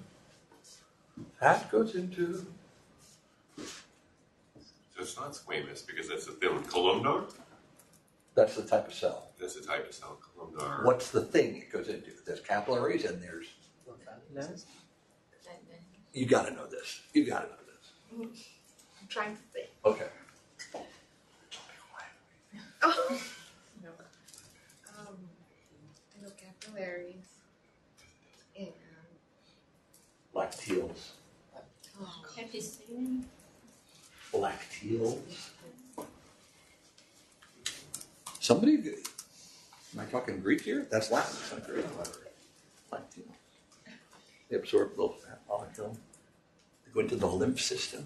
So it's not squamous because that's a thin columnar. That's the type of cell. That's the type of cell, columnar. What's the thing it goes into? There's capillaries and there's. You got to know this. You got to know this. I'm trying to think. Okay. Oh. No. I know capillaries. And Lacteals. Epicene. Lacteals. Somebody, am I talking Greek here? That's Latin. It's not Greek. Lacteals. They absorb little fat molecule. They go into the lymph system,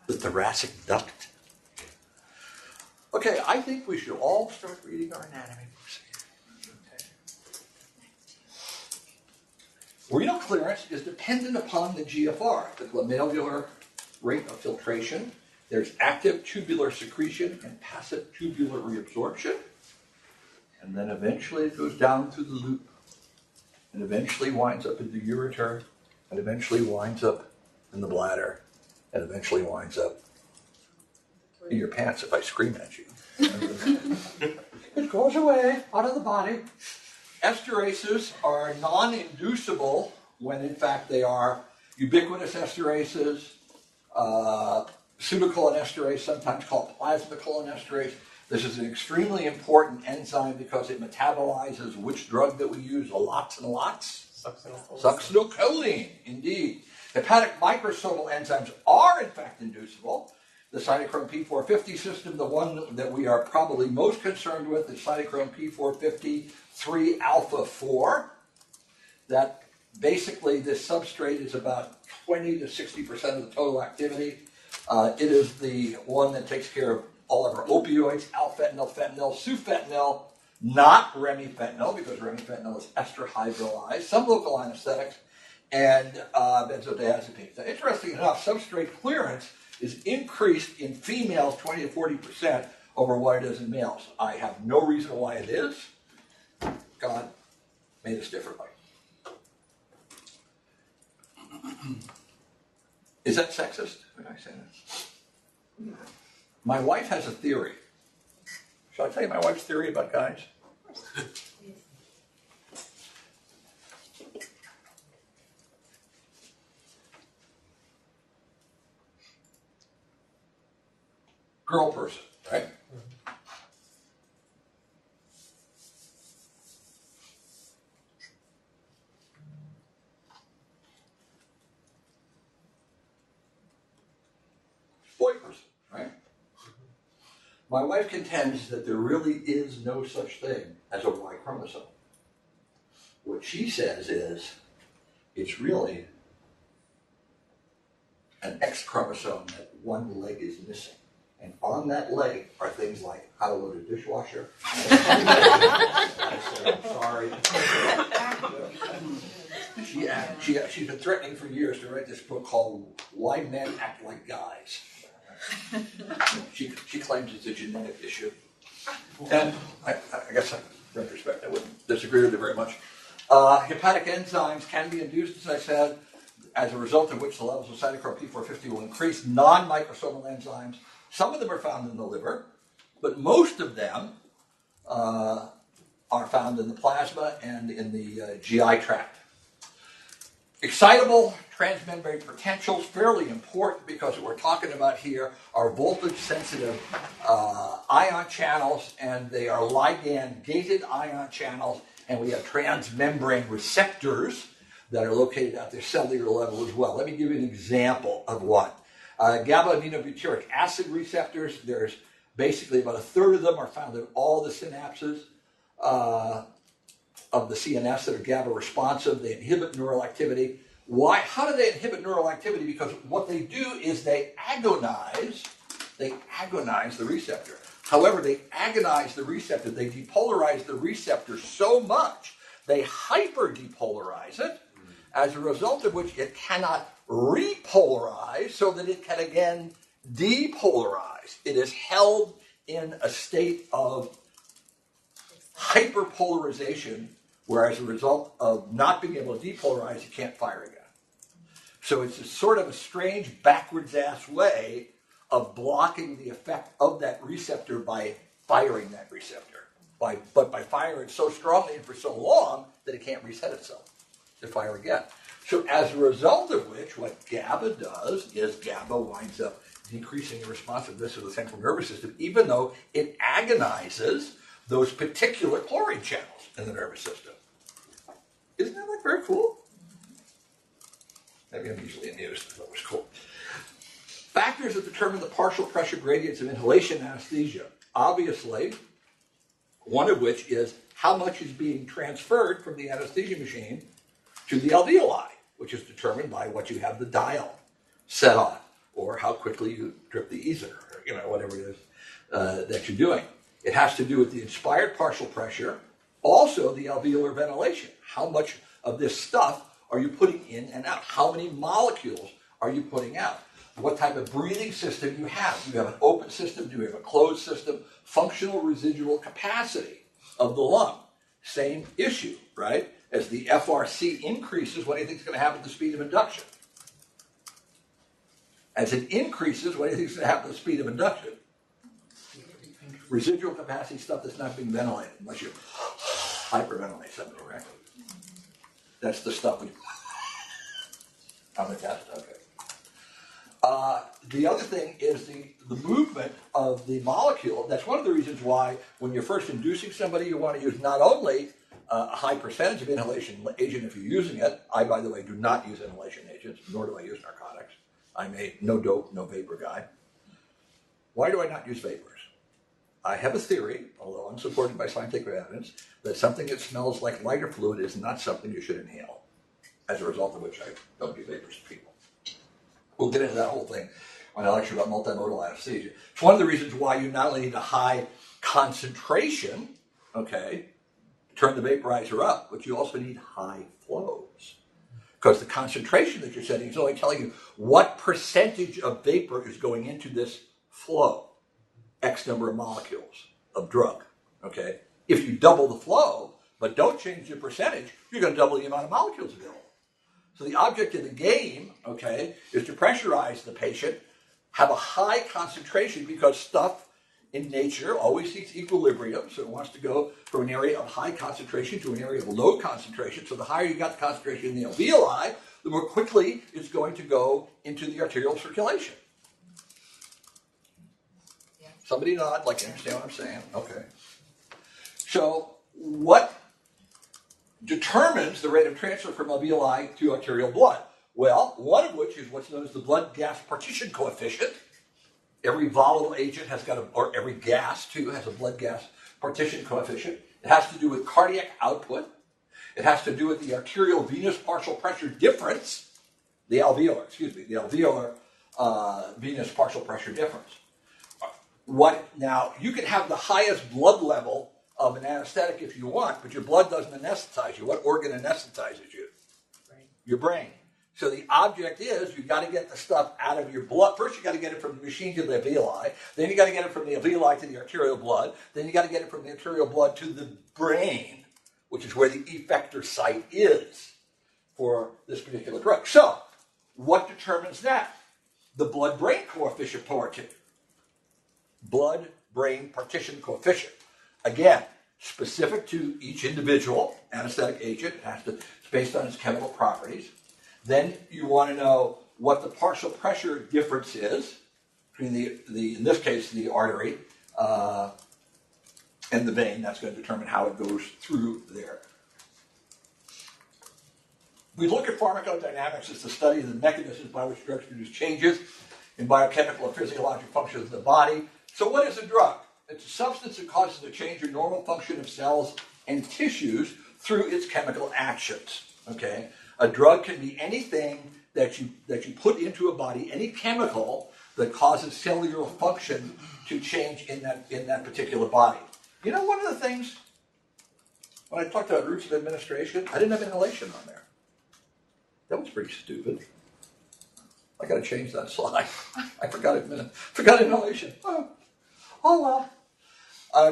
the thoracic duct. Okay, I think we should all start reading our anatomy books again. Okay. Renal clearance is dependent upon the GFR, the glomerular rate of filtration. There's active tubular secretion and passive tubular reabsorption. And then eventually it goes down through the loop and eventually winds up in the ureter and eventually winds up in the bladder and eventually winds up in your pants if I scream at you. It goes away out of the body. Esterases are non-inducible when in fact they are ubiquitous esterases, pseudocholinesterase, sometimes called plasmacholinesterase. This is an extremely important enzyme because it metabolizes which drug that we use lots and lots? Succinylcholine, indeed. Hepatic microsomal enzymes are in fact inducible. The cytochrome P450 system, the one that we are probably most concerned with, is cytochrome P450 3-alpha 4. That basically this substrate is about 20 to 60% of the total activity. It is the one that takes care of all of our opioids, alfentanil, fentanyl, sufentanil, not remifentanil, because remifentanil is ester hydrolyzed, some local anesthetics, and benzodiazepines. Now, interesting enough, substrate clearance is increased in females 20 to 40% over what it is in males. I have no reason why it is. God made us differently. Is that sexist when I say that? My wife has a theory. Shall I tell you my wife's theory about guys? Girl person, right? Boy person, right? My wife contends that there really is no such thing as a Y chromosome. What she says is it's really an X chromosome that one leg is missing. And on that leg are things like how to load a dishwasher. I said, I'm sorry. She's been threatening for years to write this book called Why Men Act Like Guys. She claims it's a genetic issue. And I guess in retrospect I wouldn't disagree with her very much. Hepatic enzymes can be induced, as I said, as a result of which the levels of cytochrome P450 will increase. Non-microsomal enzymes, some of them are found in the liver, but most of them are found in the plasma and in the GI tract. Excitable transmembrane potentials, fairly important because what we're talking about here are voltage-sensitive ion channels, and they are ligand-gated ion channels, and we have transmembrane receptors that are located at the cellular level as well. Let me give you an example of one. GABA-aminobutyric acid receptors, there's basically about a third of them are found in all the synapses of the CNS that are GABA responsive. They inhibit neural activity. Why? How do they inhibit neural activity? Because what they do is they agonize the receptor. However, they agonize the receptor. They depolarize the receptor so much, they hyper-depolarize it, as a result of which it cannot repolarize so that it can again depolarize. It is held in a state of hyperpolarization, where as a result of not being able to depolarize, you can't fire again. So it's a sort of a strange backwards-ass way of blocking the effect of that receptor by firing that receptor. But by firing it so strongly and for so long that it can't reset itself to fire again. So as a result of which, what GABA does is GABA winds up decreasing the responsiveness of the central nervous system, even though it agonizes those particular chlorine channels in the nervous system. Isn't that like very cool? Maybe I'm usually amused. I thought it was cool. Factors that determine the partial pressure gradients of inhalation anesthesia. Obviously, one of which is how much is being transferred from the anesthesia machine to the alveoli, which is determined by what you have the dial set on, or how quickly you drip the ether, or whatever it is that you're doing. It has to do with the inspired partial pressure, also the alveolar ventilation. How much of this stuff are you putting in and out? How many molecules are you putting out? What type of breathing system you have? Do you have an open system? Do you have a closed system? Functional residual capacity of the lung. Same issue, right? As the FRC increases, what do you think is going to happen to the speed of induction? As it increases, what do you think is going to happen to the speed of induction? Residual capacity stuff that's not being ventilated, unless you hyperventilate something, right? That's the stuff we on the test, okay. The other thing is the movement of the molecule. That's one of the reasons why when you're first inducing somebody, you want to use not only a high percentage of inhalation agent if you're using it. I, by the way, do not use inhalation agents, nor do I use narcotics. I'm a no dope, no vapor guy. Why do I not use vapors? I have a theory, although unsupported by scientific evidence, that something that smells like lighter fluid is not something you should inhale. As a result of which I don't do vapors to people. We'll get into that whole thing when I lecture about multimodal anesthesia. It's one of the reasons why you not only need a high concentration, okay, to turn the vaporizer up, but you also need high flows. Because the concentration that you're setting is only telling you what percentage of vapor is going into this flow. X number of molecules of drug, okay? If you double the flow, but don't change the percentage, you're going to double the amount of molecules available. So the object of the game, okay, is to pressurize the patient, have a high concentration, because stuff in nature always seeks equilibrium, so it wants to go from an area of high concentration to an area of low concentration. So the higher you got the concentration in the alveoli, the more quickly it's going to go into the arterial circulation. Somebody nod, like you understand what I'm saying. Okay. So what determines the rate of transfer from alveoli to arterial blood? Well, one of which is what's known as the blood-gas partition coefficient. Every volatile agent has got or every gas too has a blood-gas partition coefficient. It has to do with cardiac output. It has to do with the arterial venous partial pressure difference, the alveolar venous partial pressure difference. Now, you can have the highest blood level of an anesthetic if you want, but your blood doesn't anesthetize you. What organ anesthetizes you? Brain. Your brain. So the object is you've got to get the stuff out of your blood. First, you've got to get it from the machine to the alveoli. Then you've got to get it from the alveoli to the arterial blood. Then you've got to get it from the arterial blood to the brain, which is where the effector site is for this particular drug. So, what determines that? The blood-brain coefficient part 2. Blood-brain partition coefficient. Again, specific to each individual anesthetic agent. It's based on its chemical properties. Then you want to know what the partial pressure difference is between the in this case, the artery and the vein. That's going to determine how it goes through there. We look at pharmacodynamics as the study of the mechanisms by which drugs produce changes in biochemical and physiologic functions of the body. So what is a drug? It's a substance that causes a change in normal function of cells and tissues through its chemical actions. Okay? A drug can be anything that you put into a body, any chemical that causes cellular function to change in that particular body. You know, one of the things, when I talked about routes of administration, I didn't have inhalation on there. That was pretty stupid. I got to change that slide. I forgot inhalation. Oh well.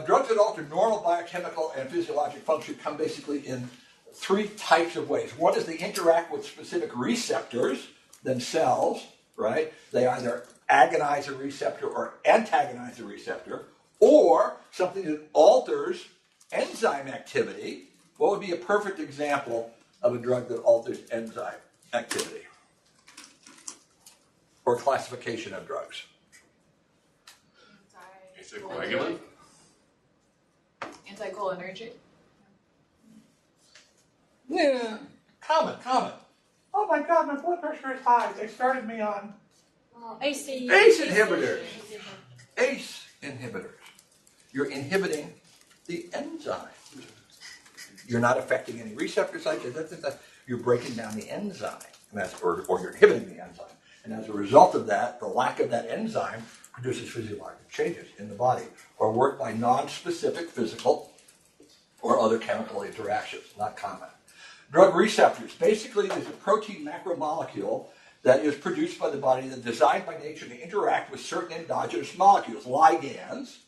Drugs that alter normal biochemical and physiologic function come basically in three types of ways. One is they interact with specific receptors themselves, right? They either agonize a receptor or antagonize a receptor, or something that alters enzyme activity. What would be a perfect example of a drug that alters enzyme activity? Or classification of drugs? Anticoagulant? Anticholinergic. Yeah. Comment. Oh my God, my blood pressure is high. They started me on ACE inhibitors. ACE inhibitors. You're inhibiting the enzyme. You're not affecting any receptor sites. You're breaking down the enzyme, or you're inhibiting the enzyme. And as a result of that, the lack of that enzyme produces physiologic changes in the body, or work by non-specific physical or other chemical interactions, not common. Drug receptors. Basically, there's a protein macromolecule that is produced by the body that's designed by nature to interact with certain endogenous molecules, ligands,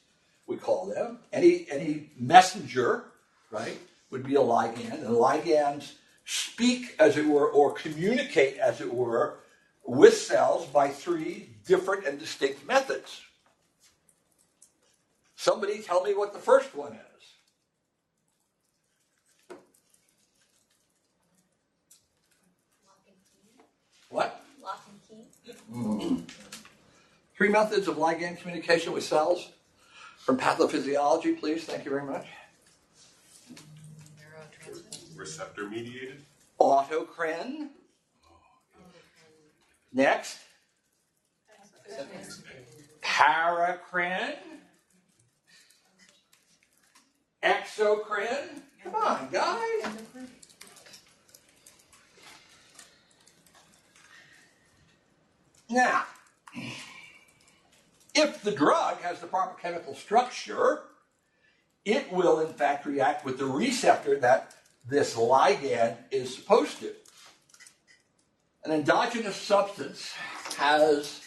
we call them. Any messenger, right, would be a ligand, and ligands speak, as it were, or communicate, as it were, with cells by three different and distinct methods. Somebody tell me what the first one is. What? Lock and key. Three methods of ligand communication with cells. From pathophysiology, please. Thank you very much. Receptor mediated? Autocrin. Next. Paracrin. Exocrin. Come on, guys. Now, if the drug has the proper chemical structure, it will in fact react with the receptor that this ligand is supposed to. An endogenous substance has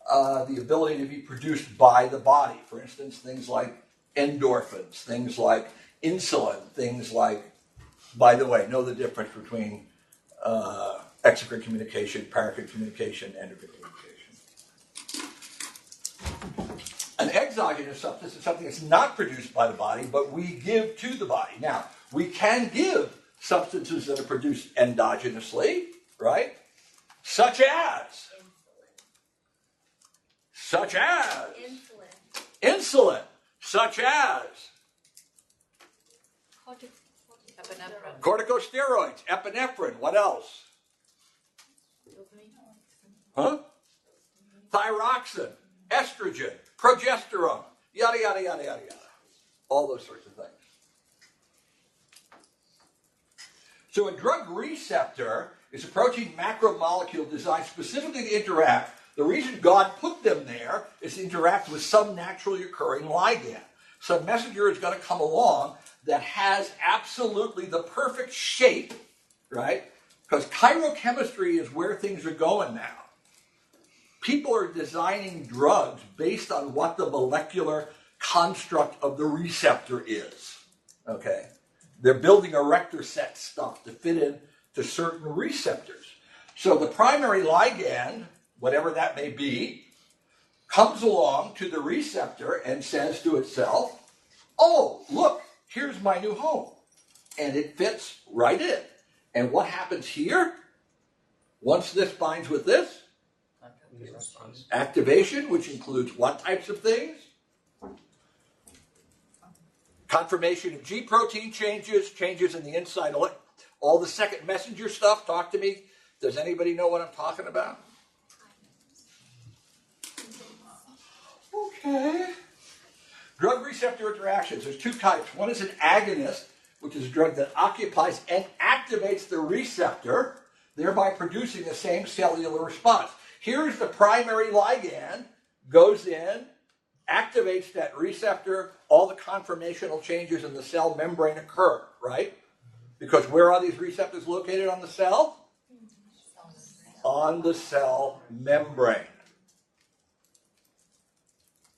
the ability to be produced by the body. For instance, things like endorphins, things like insulin, things like, by the way, know the difference between exocrine communication, paracrine communication, endocrine communication. An exogenous substance is something that's not produced by the body, but we give to the body. Now, we can give substances that are produced endogenously, right? Such as insulin, such as corticosteroids, epinephrine, what else? Huh? Thyroxine, estrogen, progesterone, yada, yada, yada, yada, yada. All those sorts of things. So a drug receptor is a protein macromolecule designed specifically to interact. The reason God put them there is to interact with some naturally occurring ligand. Some messenger is going to come along that has absolutely the perfect shape, right? Because chirochemistry is where things are going now. People are designing drugs based on what the molecular construct of the receptor is, okay? They're building erector set stuff to fit in to certain receptors. So the primary ligand, whatever that may be, comes along to the receptor and says to itself, oh, look, here's my new home. And it fits right in. And what happens here? Once this binds with this, activation, which includes what types of things? Conformation of G protein changes, changes in the inside, all the second messenger stuff. Talk to me. Does anybody know what I'm talking about? Okay. Drug receptor interactions. There's two types. One is an agonist, which is a drug that occupies and activates the receptor, thereby producing the same cellular response. Here's the primary ligand, goes in, activates that receptor, all the conformational changes in the cell membrane occur, right? Because where are these receptors located on the cell? On the cell membrane.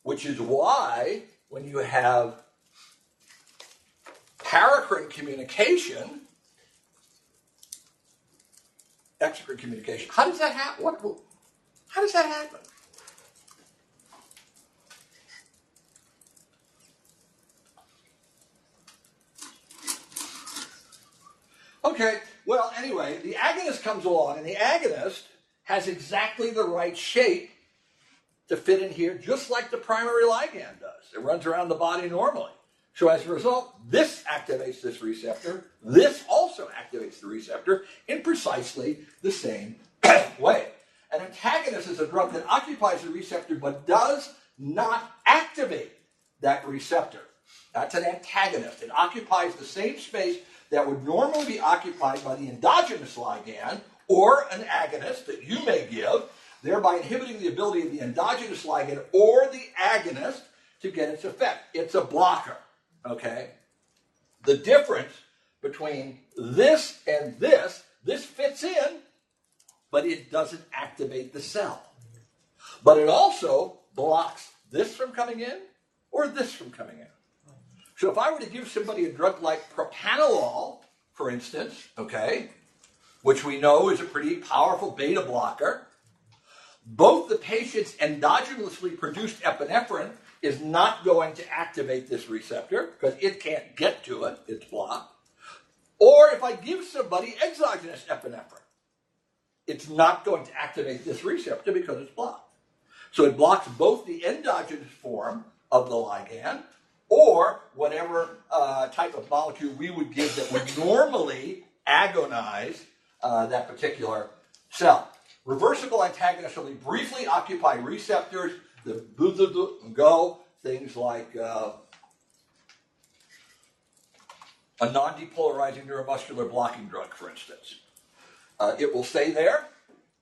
Which is why when you have paracrine communication, exocrine communication. How does that happen? How does that happen? Okay, well, anyway, the agonist comes along, and the agonist has exactly the right shape to fit in here, just like the primary ligand does. It runs around the body normally. So as a result, this activates this receptor. This also activates the receptor in precisely the same way. An antagonist is a drug that occupies the receptor but does not activate that receptor. That's an antagonist. It occupies the same space that would normally be occupied by the endogenous ligand or an agonist that you may give, thereby inhibiting the ability of the endogenous ligand or the agonist to get its effect. It's a blocker, okay? The difference between this and this fits in, but it doesn't activate the cell. But it also blocks this from coming in or this from coming in. So if I were to give somebody a drug like propranolol, for instance, okay, which we know is a pretty powerful beta blocker, both the patient's endogenously produced epinephrine is not going to activate this receptor because it can't get to it, it's blocked. Or if I give somebody exogenous epinephrine, it's not going to activate this receptor because it's blocked. So it blocks both the endogenous form of the ligand or whatever type of molecule we would give that would normally agonize that particular cell. Reversible antagonists only briefly occupy receptors that go, things like a non-depolarizing neuromuscular blocking drug, for instance. It will stay there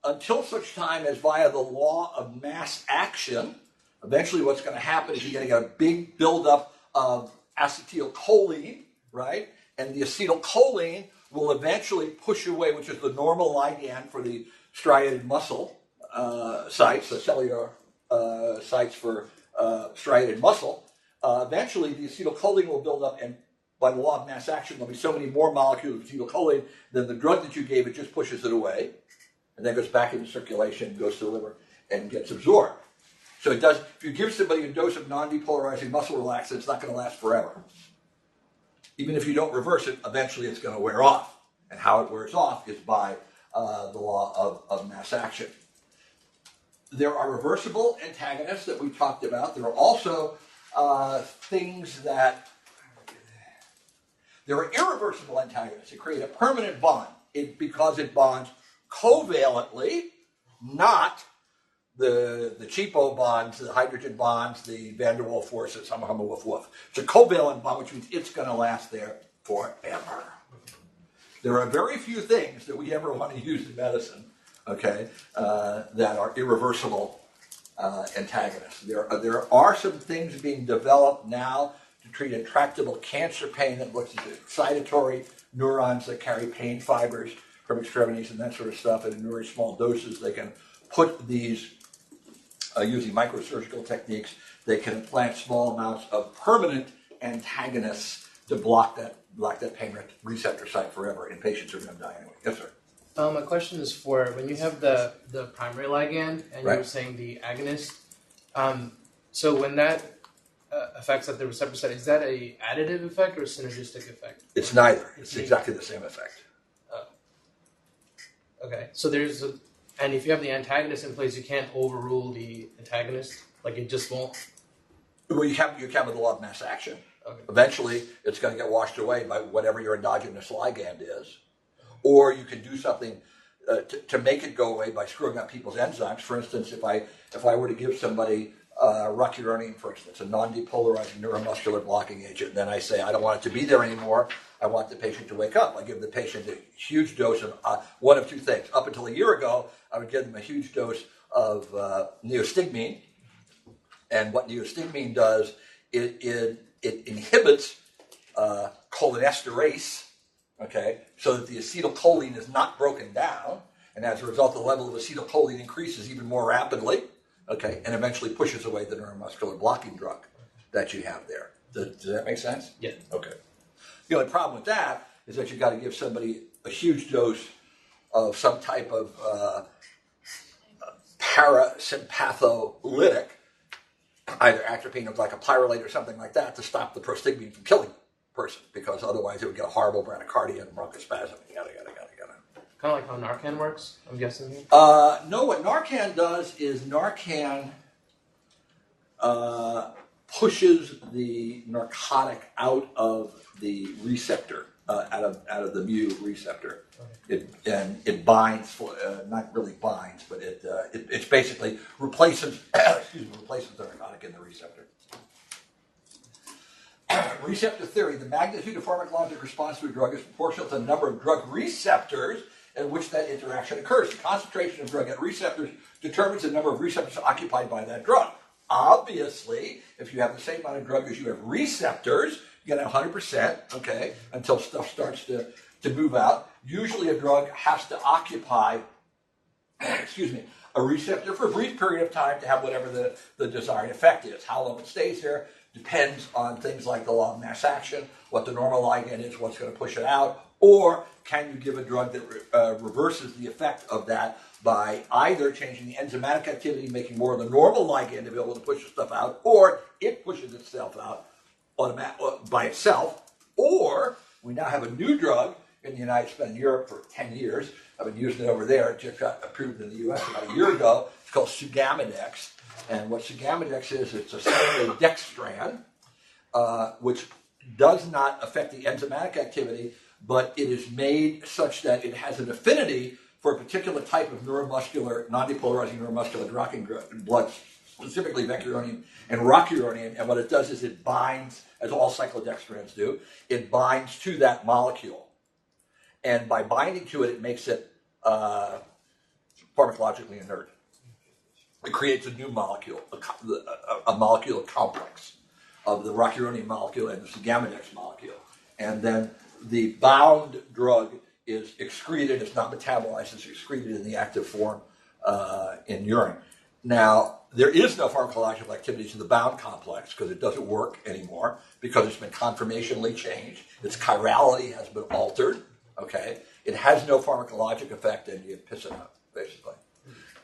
until such time as via the law of mass action, eventually what's going to happen is you're going to get a big buildup of acetylcholine, right? And the acetylcholine will eventually push away, which is the normal ligand for the striated muscle sites, the cellular sites for striated muscle. Eventually, the acetylcholine will build up, and by the law of mass action, there'll be so many more molecules of acetylcholine than the drug that you gave, it just pushes it away, and then goes back into circulation, goes to the liver, and gets absorbed. So it does. If you give somebody a dose of non-depolarizing muscle relaxant, it's not going to last forever. Even if you don't reverse it, eventually it's going to wear off. And how it wears off is by the law of mass action. There are reversible antagonists that we talked about. There are also things that... There are irreversible antagonists that create a permanent bond because it bonds covalently, not the cheapo bonds, the hydrogen bonds, the van der Waals forces, Hammer-Woof-Woof. It's a covalent bond, which means it's going to last there forever. There are very few things that we ever want to use in medicine, okay, that are irreversible antagonists. There are some things being developed now to treat intractable cancer pain that looks at excitatory neurons that carry pain fibers from extremities and that sort of stuff. And in very small doses, they can put these, using microsurgical techniques, they can implant small amounts of permanent antagonists to block that pain receptor site forever, and patients are going to die anyway. Yes, sir? My question is for when you have the primary ligand and Right. you were saying the agonist. So when that affects at the receptor site, is that a additive effect or a synergistic effect? It's neither. It's exactly the same effect. Okay. So and if you have the antagonist in place, you can't overrule the antagonist. Like it just won't. Well, you have the law of mass action. Okay. Eventually, it's going to get washed away by whatever your endogenous ligand is. Or you can do something to make it go away by screwing up people's enzymes. For instance, if I were to give somebody rocuronium, for instance, a non-depolarizing neuromuscular blocking agent, and then I say, I don't want it to be there anymore, I want the patient to wake up. I give the patient a huge dose of one of two things. Up until a year ago, I would give them a huge dose of neostigmine. And what neostigmine does, it inhibits cholinesterase, okay, so that the acetylcholine is not broken down, and as a result, the level of acetylcholine increases even more rapidly, okay, and eventually pushes away the neuromuscular blocking drug that you have there. Does that make sense? Yeah. Okay. The only problem with that is that you've got to give somebody a huge dose of some type of parasympatholytic, either atropine or glycopyrrolate or something like that, to stop the prostigmine from killing the person, because otherwise it would get a horrible bradycardia and bronchospasm. Yada, yada, yada, yada. Kind of like how Narcan works, I'm guessing. No, what Narcan does is Narcan pushes the narcotic out of the receptor, out of the mu receptor. It binds, not really binds, but it basically replaces replaces the narcotic in the receptor. Receptor theory: the magnitude of pharmacologic response to a drug is proportional to the number of drug receptors in which that interaction occurs. The concentration of drug at receptors determines the number of receptors occupied by that drug. Obviously, if you have the same amount of drug as you have receptors, you get 100%, okay, until stuff starts to move out. Usually a drug has to occupy, a receptor for a brief period of time to have whatever the desired effect is. How long it stays there depends on things like the law of mass action, what the normal ligand is, what's going to push it out, or can you give a drug that reverses the effect of that by either changing the enzymatic activity, making more of the normal ligand available to push the stuff out, or it pushes itself out by itself, or we now have a new drug in the United States and Europe for 10 years. I've been using it over there. It just got approved in the U.S. about a year ago. It's called Sugamidex. And what Sugamidex is, it's a cyclodextran, which does not affect the enzymatic activity, but it is made such that it has an affinity for a particular type of neuromuscular, non-depolarizing neuromuscular rocking blood, specifically vecuronium and rocuronium. And what it does is it binds, as all cyclodextrans do, it binds to that molecule. And by binding to it, it makes it pharmacologically inert. It creates a new molecule, a molecular complex of the rocuronium molecule and the Sugamidex molecule. And then the bound drug is excreted, it's not metabolized, it's excreted in the active form in urine. Now, there is no pharmacological activity to the bound complex because it doesn't work anymore, because it's been conformationally changed. Its chirality has been altered, okay? It has no pharmacologic effect, and you piss it out, basically.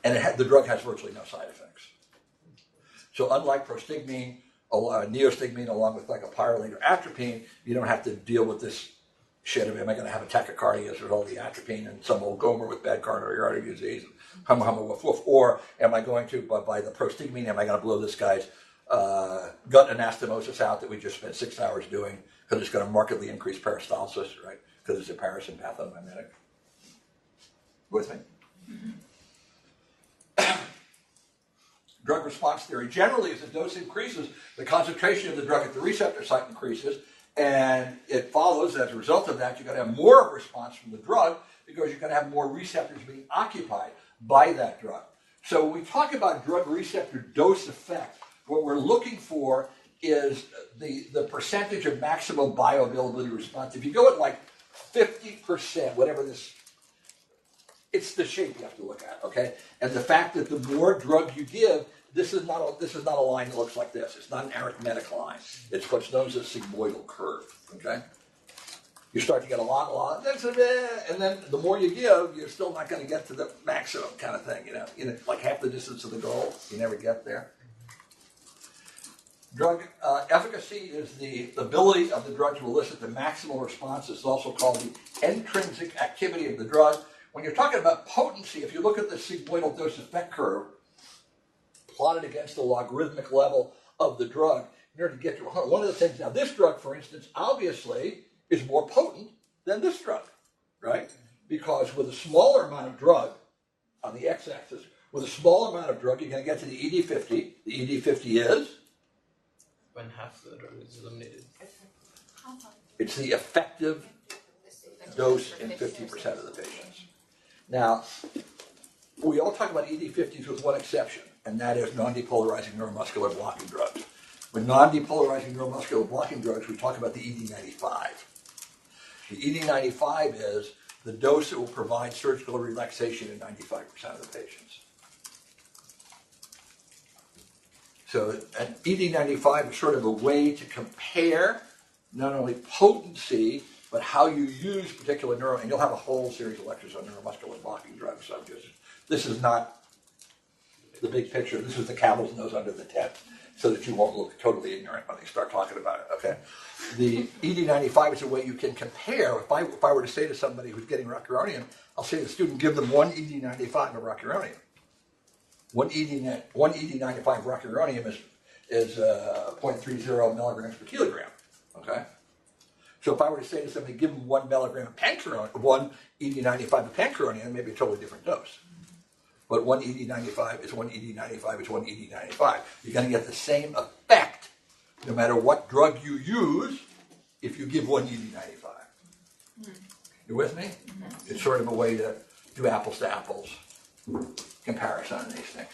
And the drug has virtually no side effects. So unlike prostigmine, neostigmine, along with glycopyrrolate or atropine, you don't have to deal with this shit of, am I going to have a tachycardia as a result of the atropine and some old gomer with bad coronary artery disease, hum, hum, woof, woof, or am I going to, by the prostigmine, am I going to blow this guy's gut anastomosis out that we just spent 6 hours doing because it's going to markedly increase peristalsis, right? Because it's a parasympathomimetic. With me? Mm-hmm. Drug response theory generally, as the dose increases, the concentration of the drug at the receptor site increases, and it follows as a result of that, you're going to have more of a response from the drug because you're going to have more receptors being occupied by that drug. So when we talk about drug receptor dose effect, what we're looking for is the percentage of maximum bioavailability response. If you go at 50%, whatever this, it's the shape you have to look at, okay? And the fact that the more drug you give, this is not a line that looks like this. It's not an arithmetic line. It's what's known as a sigmoidal curve, okay? You start to get a lot, and then the more you give, you're still not going to get to the maximum kind of thing, like half the distance of the goal. You never get there. Drug efficacy is the ability of the drug to elicit the maximal response. It's also called the intrinsic activity of the drug. When you're talking about potency, if you look at the sigmoidal dose effect curve, plotted against the logarithmic level of the drug, in order to get to 100, one of the things, now this drug, for instance, obviously is more potent than this drug, right? Because with a smaller amount of drug on the x-axis, with a small amount of drug, you're going to get to the ED50. The ED50 is? When half the drug is eliminated. It's the effective dose in 50% of the patients. Now, we all talk about ED50s with one exception, and that is non-depolarizing neuromuscular blocking drugs. With non-depolarizing neuromuscular blocking drugs, we talk about the ED95. The ED95 is the dose that will provide surgical relaxation in 95% of the patients. So an ED95 is sort of a way to compare not only potency, but how you use particular and you'll have a whole series of lectures on neuromuscular blocking drugs. So this is not the big picture. This is the camel's nose under the tent, so that you won't look totally ignorant when they start talking about it, okay? The ED95 is a way you can compare. If I were to say to somebody who's getting rocuronium, I'll say to the student, give them one ED95 of rocuronium. One ED95 rocuronium is 0.30 milligrams per kilogram, okay? So if I were to say to somebody, give them 1 milligram of pancuronium, one ED95 of pancuronium, maybe a totally different dose. But one ED95 is one ED95 is one ED95. You're going to get the same effect no matter what drug you use if you give one ED95. You with me? It's sort of a way to do apples to apples comparison on these things.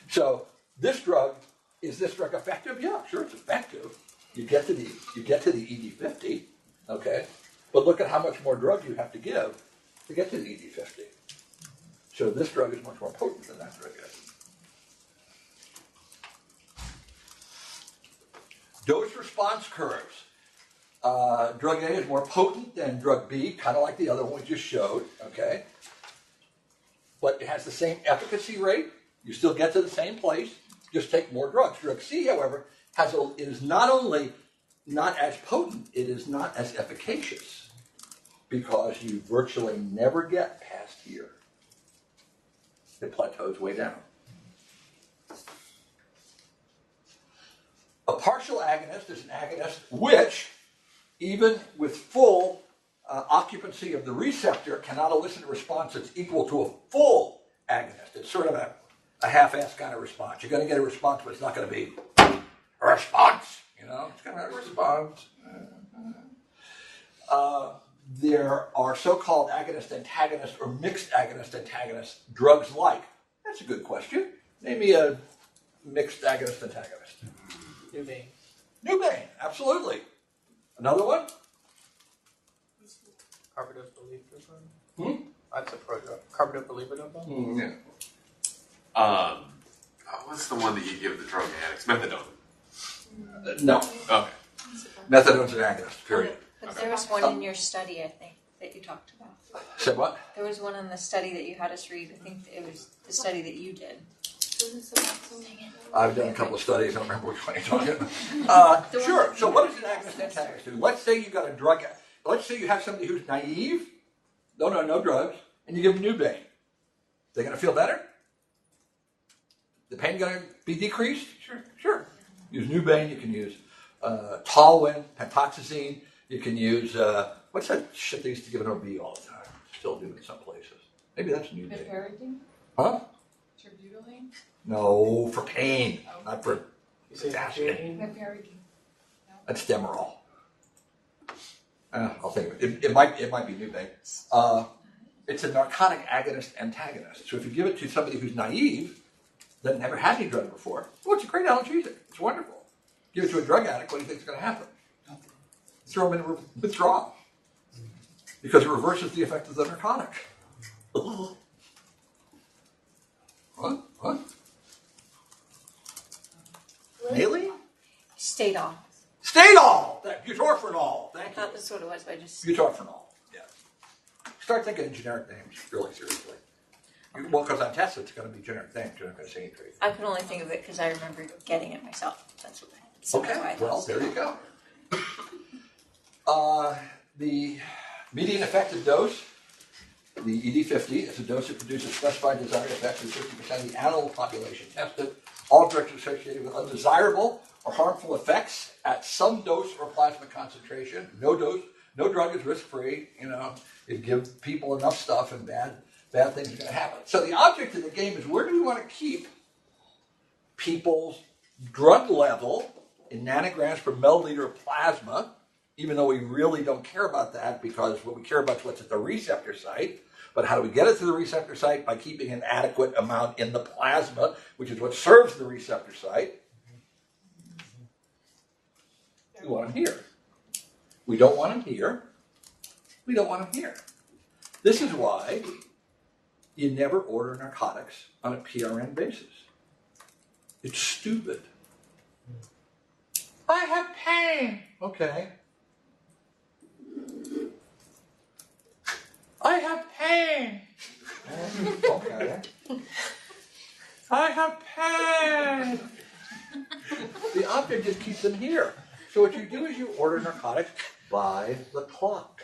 So this drug, is this drug effective? Yeah, sure, it's effective. You get to the ED50, okay? But look at how much more drug you have to give to get to the ED50. So this drug is much more potent than that drug is. Dose response curves. Drug A is more potent than drug B, kind of like the other one we just showed, okay? But it has the same efficacy rate. You still get to the same place, just take more drugs. Drug C, however, is not only not as potent, it is not as efficacious because you virtually never get past here. It plateaus way down. A partial agonist is an agonist which, even with full occupancy of the receptor, cannot elicit a response that's equal to a full agonist. It's sort of a half-assed kind of response. You're going to get a response, but it's not going to be a response. You know, it's going to be a response. There are so-called agonist-antagonist or mixed agonist-antagonist drugs like. That's a good question. Name me a mixed agonist-antagonist. Nubane, absolutely. Another one? Carbidopa. That's a prodrug. Carbidopa. Yeah. What's the one that you give the drug addicts? Methadone. No. Okay. Methadone's an agonist, period. But there was one in your study, I think, that you talked about. Say what? There was one in the study that you had us read. I think it was the study that you did. I've done a couple of studies. I don't remember which one you're talking about. Sure. So what does an agonist-antagonist do? Let's say you got a drug. Let's say you have somebody who's naive. No drugs. And you give them Nubane. They're going to feel better? The pain going to be decreased? Sure. Use Nubane. You can use Tolwyn, pentoxazine. You can use, what's that shit they used to give an OB all the time? Still do in some places. Maybe that's Nubane. Meperidine? Huh? Terbutaline? No, for pain, not for potassium. Meperidine. That's Demerol. I'll think of it. It might be Nubane. It's a narcotic agonist-antagonist. So if you give it to somebody who's naive, that never had any drug before, well, it's a great analgesic. It's wonderful. Give it to a drug addict, what do you think is going to happen? Throw them in withdrawal. Because it reverses the effect of the narcotic. What? Nearly? Stadol. Stadol! Butorphanol. Thank I you. thought that's what it was, but I just... Butorphanol. Yeah. Start thinking in generic names, really seriously. Well, because on tests, it's going to be generic names. You're not going to say anything. I could only think of it because I remember getting it myself. That's what. So Okay. that's why I Well, thought there you go. The median effective dose, the ED50, is a dose that produces specified desired effects in 50% of the animal population tested. All drugs associated with undesirable or harmful effects at some dose or plasma concentration. No drug is risk-free. You know, you give people enough stuff and bad things are going to happen. So the object of the game is where do we want to keep people's drug level in nanograms per milliliter of plasma, even though we really don't care about that because what we care about is what's at the receptor site. But how do we get it to the receptor site? By keeping an adequate amount in the plasma, which is what serves the receptor site. We want them here. We don't want them here. We don't want them here. This is why you never order narcotics on a PRN basis. It's stupid. I have pain. Okay. them here. So what you do is you order narcotics by the clock.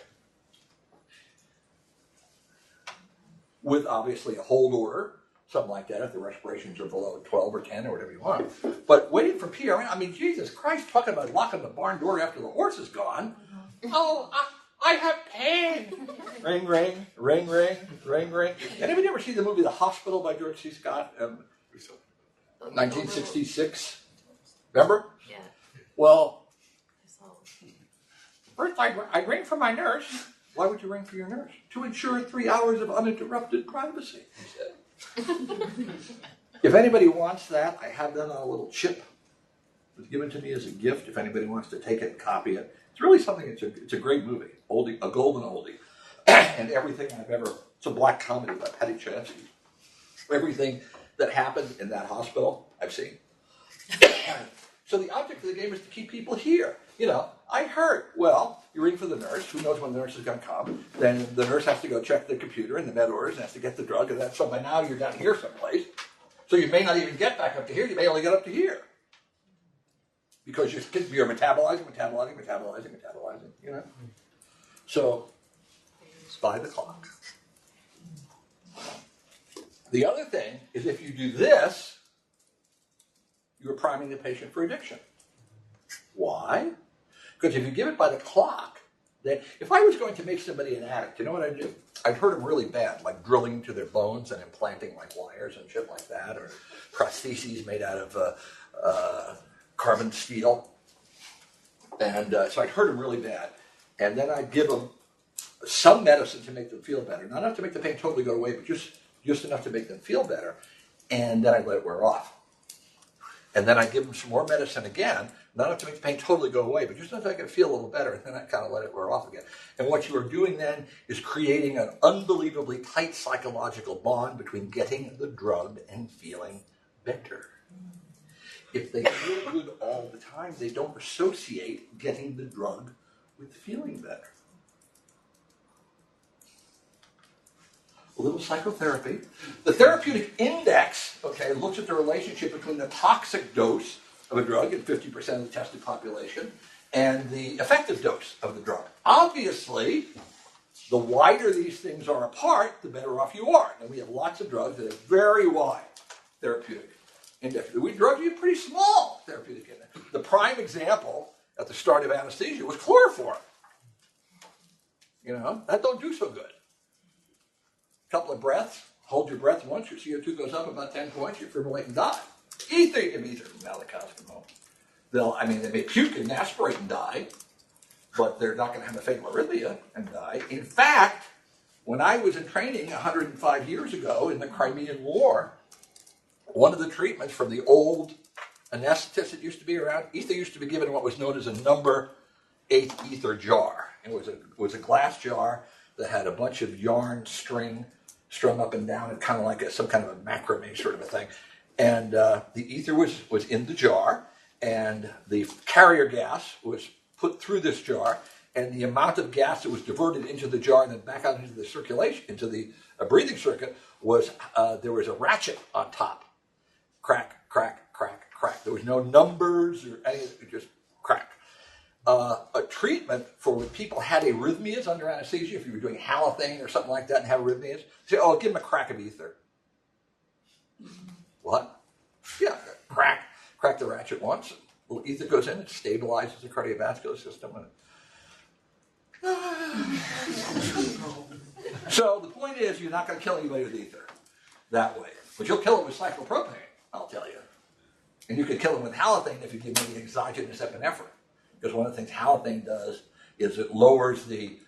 With obviously a hold order, something like that, if the respirations are below 12 or 10 or whatever you want. But waiting for PRN, I mean, Jesus Christ, talking about locking the barn door after the horse is gone. Oh, I have pain. Ring, ring, ring, ring, ring, ring. Anybody ever see the movie The Hospital by George C. Scott? 1966. Remember? Yeah. Well, I saw first I ring for my nurse. Why would you ring for your nurse? To ensure 3 hours of uninterrupted privacy, he said. If anybody wants that, I have that on a little chip. It was given to me as a gift. If anybody wants to take it and copy it. It's really something, it's a great movie. Oldie, a golden oldie. And everything I've ever, it's a black comedy about Patty Chesky. Everything that happened in that hospital, I've seen. So the object of the game is to keep people here. You know, I hurt. Well, you ring for the nurse. Who knows when the nurse is going to come? Then the nurse has to go check the computer and the med orders and has to get the drug. And so by now you're down here someplace. So you may not even get back up to here. You may only get up to here. Because you're metabolizing, you know. So it's by the clock. The other thing is if you do this, you're priming the patient for addiction. Why? Because if you give it by the clock, then if I was going to make somebody an addict, you know what I'd do? I'd hurt them really bad, like drilling into their bones and implanting like wires and shit like that, or prostheses made out of carbon steel. And so I'd hurt them really bad. And then I'd give them some medicine to make them feel better. Not enough to make the pain totally go away, but just enough to make them feel better. And then I'd let it wear off. And then I'd give them some more medicine again, not enough to make the pain totally go away, but just enough to make it feel a little better, and then I kind of let it wear off again. And what you are doing then is creating an unbelievably tight psychological bond between getting the drug and feeling better. If they feel good all the time, they don't associate getting the drug with feeling better. A little psychotherapy. The therapeutic index, looks at the relationship between the toxic dose of a drug in 50% of the tested population and the effective dose of the drug. Obviously, the wider these things are apart, the better off you are. And we have lots of drugs that have very wide therapeutic index. We drugs have pretty small therapeutic index. The prime example at the start of anesthesia was chloroform. You know, that don't do so good. Couple of breaths, hold your breath once, your CO2 goes up about 10 points, you fibrillate and die. Ether, you give ether from Malacoscamo. They may puke and aspirate and die, but they're not going to have a fatal arrhythmia and die. In fact, when I was in training 105 years ago in the Crimean War, one of the treatments from the old anesthetists that used to be around, ether used to be given in what was known as a number 8 ether jar. It was a glass jar that had a bunch of yarn string strung up and down, and kind of like some kind of a macrame sort of a thing. And the ether was in the jar, and the carrier gas was put through this jar, and the amount of gas that was diverted into the jar and then back out into the circulation, into the breathing circuit, was there was a ratchet on top. Crack, crack, crack, crack. There was no numbers or anything, just crack. A treatment for when people had arrhythmias under anesthesia, if you were doing halothane or something like that and have arrhythmias, say, give them a crack of ether. What? Yeah, crack the ratchet once. A little ether goes in, it stabilizes the cardiovascular system. So the point is, you're not going to kill anybody with ether that way. But you'll kill it with cyclopropane, I'll tell you. And you could kill it with halothane if you give me exogenous epinephrine. Because one of the things halothane does is it lowers the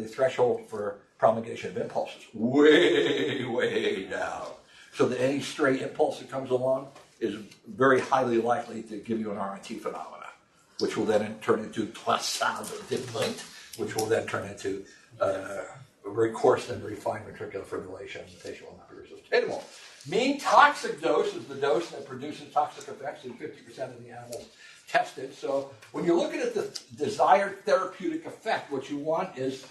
threshold for promulgation of impulses way, way down. So that any stray impulse that comes along is very highly likely to give you an RNT phenomena, which will then turn into toisade diploid, which will then turn into a very coarse and very fine ventricular fibrillation, and the patient will not be resuscitatable. Mean toxic dose is the dose that produces toxic effects in 50% of the animals tested. So when you're looking at the desired therapeutic effect, what you want is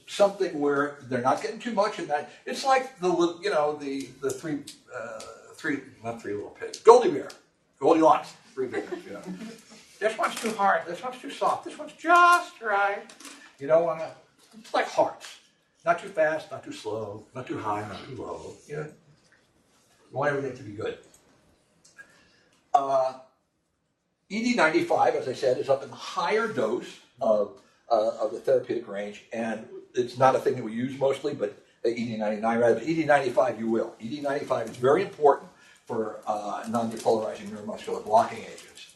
something where they're not getting too much in that. It's like the three not three little pigs, Goldilocks. 3 beginners, you know. This one's too hard, this one's too soft, this one's just right. You don't want to, it's like hearts. Not too fast, not too slow, not too high, not too low. You know, you want everything to be good. ED95, as I said, is up in the higher dose of the therapeutic range, and it's not a thing that we use mostly, but ED99 rather, but ED95 you will. ED95 is very important for non-depolarizing neuromuscular blocking agents.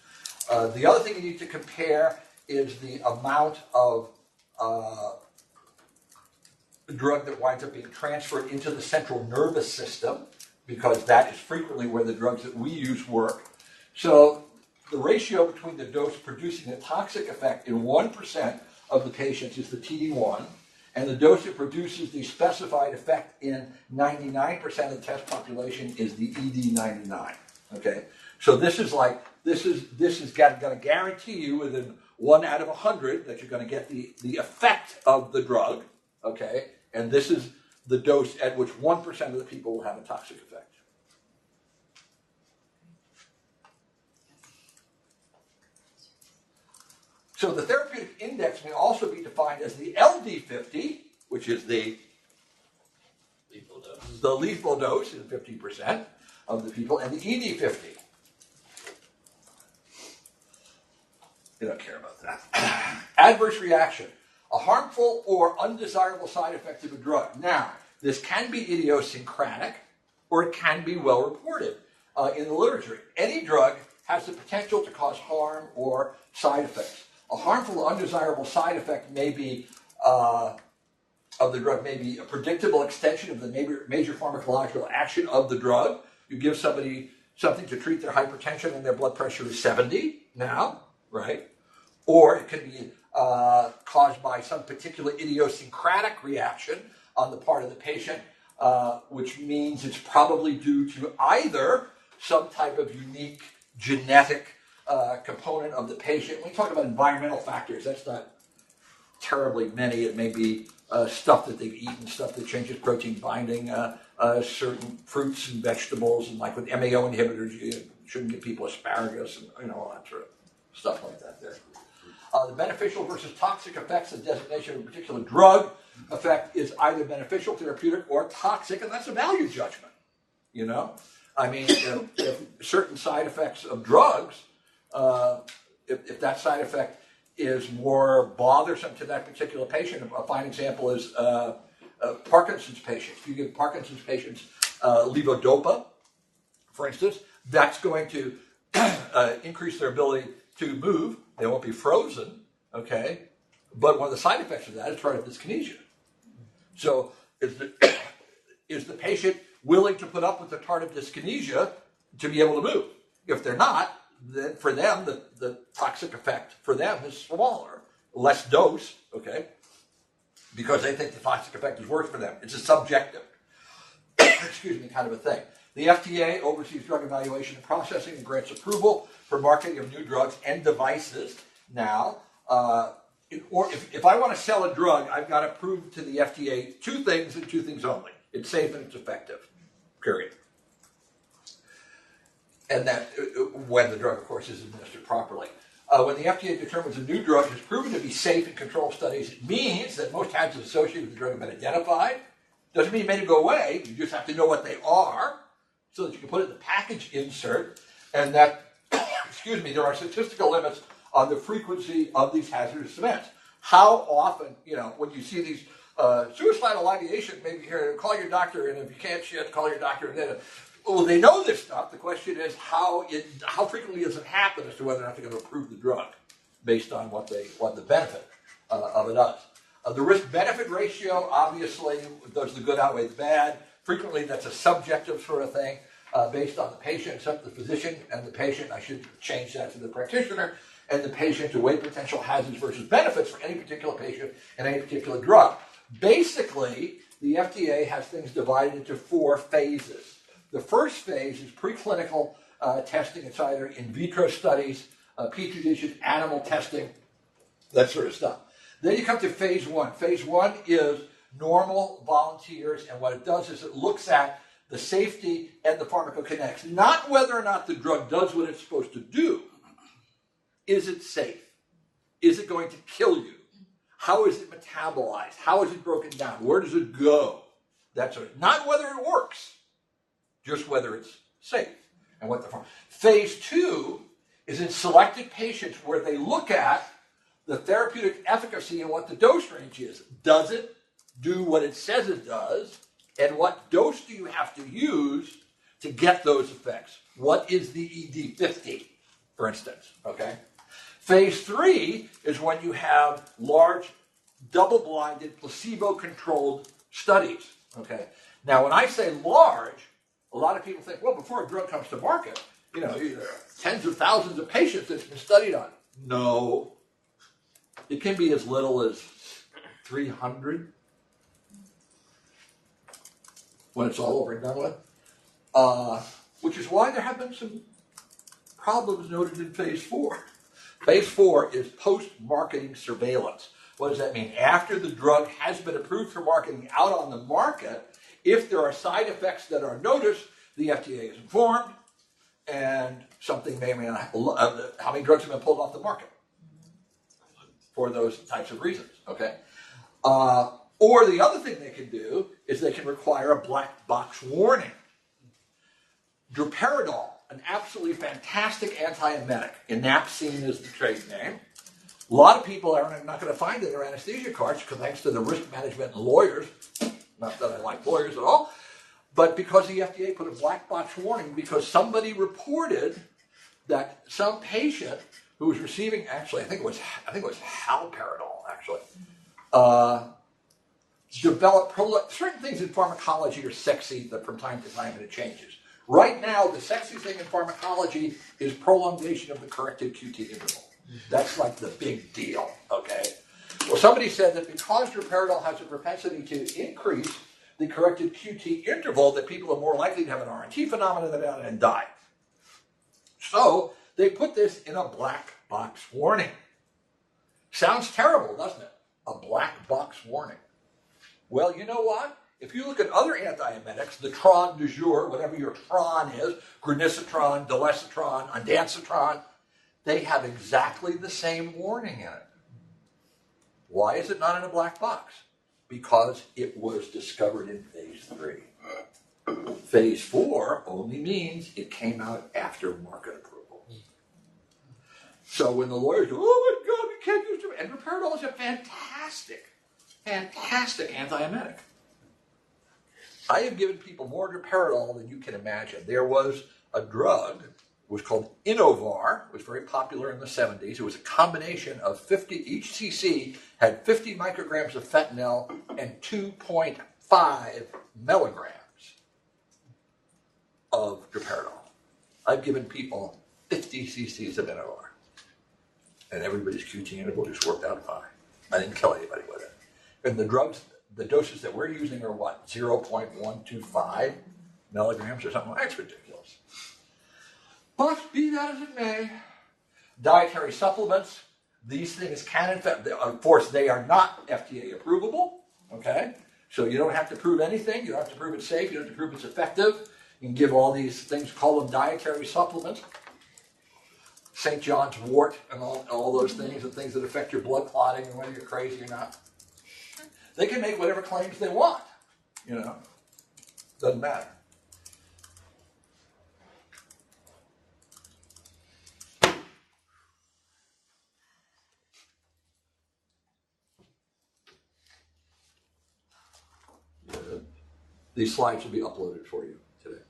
The other thing you need to compare is the amount of drug that winds up being transferred into the central nervous system, because that is frequently where the drugs that we use work. So the ratio between the dose producing a toxic effect in 1% of the patients is the TD1, and the dose that produces the specified effect in 99% of the test population is the ED99. Okay, so this is going to guarantee you within 1 out of 100 that you're going to get the effect of the drug. Okay, and this is the dose at which 1% of the people will have a toxic effect. So the therapeutic index may also be defined as the LD50, which is the lethal dose in 50% of the people, and the ED50. You don't care about that. Adverse reaction, a harmful or undesirable side effect of a drug. Now, this can be idiosyncratic, or it can be well reported in the literature. Any drug has the potential to cause harm or side effects. A harmful or undesirable side effect may be of the drug may be a predictable extension of the major pharmacological action of the drug. You give somebody something to treat their hypertension and their blood pressure is 70 now, right? Or it could be caused by some particular idiosyncratic reaction on the part of the patient, which means it's probably due to either some type of unique genetic component of the patient. When we talk about environmental factors, that's not terribly many. It may be stuff that they've eaten, stuff that changes protein binding, certain fruits and vegetables, and like with MAO inhibitors, you shouldn't give people asparagus and all that sort of stuff like that there. The beneficial versus toxic effects of designation of a particular drug effect is either beneficial, therapeutic, or toxic, and that's a value judgment. You know, I mean, if certain side effects of drugs, if that side effect is more bothersome to that particular patient, a fine example is Parkinson's patients. If you give Parkinson's patients levodopa, for instance, that's going to increase their ability to move. They won't be frozen, okay? But one of the side effects of that is tardive dyskinesia. So is the patient willing to put up with the tardive dyskinesia to be able to move? If they're not, then for them, the toxic effect for them is smaller, less dose, okay? Because they think the toxic effect is worse for them. It's a subjective, kind of a thing. The FDA oversees drug evaluation and processing and grants approval for marketing of new drugs and devices. Now, if I want to sell a drug, I've got to prove to the FDA 2 things and 2 things only. It's safe and it's effective, period. And that when the drug, of course, is administered properly. When the FDA determines a new drug has proven to be safe in controlled studies, it means that most hazards associated with the drug have been identified. Doesn't mean you made it go away. You just have to know what they are so that you can put it in the package insert. And that, there are statistical limits on the frequency of these hazardous events. How often, when you see these suicidal ideation, maybe here, call your doctor, and if you can't shit, call your doctor. And then, well, they know this stuff. The question is how frequently does it happen as to whether or not they're going to approve the drug based on what the benefit of it does. The risk-benefit ratio, obviously, does the good outweigh the bad. Frequently, that's a subjective sort of thing based on the patient, except the physician and the patient. I should change that to the practitioner and the patient to weigh potential hazards versus benefits for any particular patient and any particular drug. Basically, the FDA has things divided into 4 phases. The first phase is preclinical testing. It's either in vitro studies, petri dishes, animal testing, that sort of stuff. Then you come to phase 1. Phase 1 is normal volunteers, and what it does is it looks at the safety and the pharmacokinetics, not whether or not the drug does what it's supposed to do, Is it safe? Is it going to kill you? How is it metabolized? How is it broken down? Where does it go? That's not whether it works, just whether it's safe and what the phase 2 is in selected patients where they look at the therapeutic efficacy and what the dose range is. Does it do what it says it does? And what dose do you have to use to get those effects? What is the ED50, for instance? Okay. Phase 3 is when you have large, double-blinded, placebo-controlled studies. Okay. Now, when I say large, a lot of people think, well, before a drug comes to market, there are tens of thousands of patients that's been studied on. No. It can be as little as 300 when it's all over and done with. Which is why there have been some problems noted in phase 4. Phase 4 is post-marketing surveillance. What does that mean? After the drug has been approved for marketing out on the market, if there are side effects that are noticed, the FDA is informed, and something may or may not, how many drugs have been pulled off the market for those types of reasons, okay? Or the other thing they can do is they can require a black box warning. Droperidol, an absolutely fantastic antiemetic. Enapsine is the trade name. A lot of people are not going to find it in their anesthesia cards because thanks to the risk management and lawyers, not that I like lawyers at all, but because the FDA put a black box warning because somebody reported that some patient who was receiving, actually, I think it was haloperidol, actually, developed certain things in pharmacology are sexy that from time to time it changes. Right now, the sexy thing in pharmacology is prolongation of the corrected QT interval. That's like the big deal, okay? Well, somebody said that because droperidol has a propensity to increase the corrected QT interval, that people are more likely to have an RNT phenomenon and die. So they put this in a black box warning. Sounds terrible, doesn't it? A black box warning. Well, you know what? If you look at other antiemetics, the Tron du jour, whatever your Tron is, granisetron, dolasetron, ondansetron, they have exactly the same warning in it. Why is it not in a black box? Because it was discovered in phase 3. Phase 4 only means it came out after market approval. So when the lawyers go, oh my God, we can't use it, and droperidol is a fantastic antiemetic. I have given people more droperidol than you can imagine. There was a drug, it was called Inovar, it was very popular in the 70s. It was a combination of 50, each cc had 50 micrograms of fentanyl and 2.5 milligrams of droperidol. I've given people 50 cc's of Inovar, and everybody's QT interval just worked out fine. I didn't kill anybody with it. And the drugs, the doses that we're using are what, 0.125 milligrams or something? That's ridiculous. But be that as it may, dietary supplements, these things can infect. Of course, they are not FDA approvable, okay? So you don't have to prove anything. You don't have to prove it's safe. You don't have to prove it's effective. You can give all these things, call them dietary supplements. St. John's wort and all those things, and things that affect your blood clotting and whether you're crazy or not. They can make whatever claims they want, Doesn't matter. These slides will be uploaded for you today.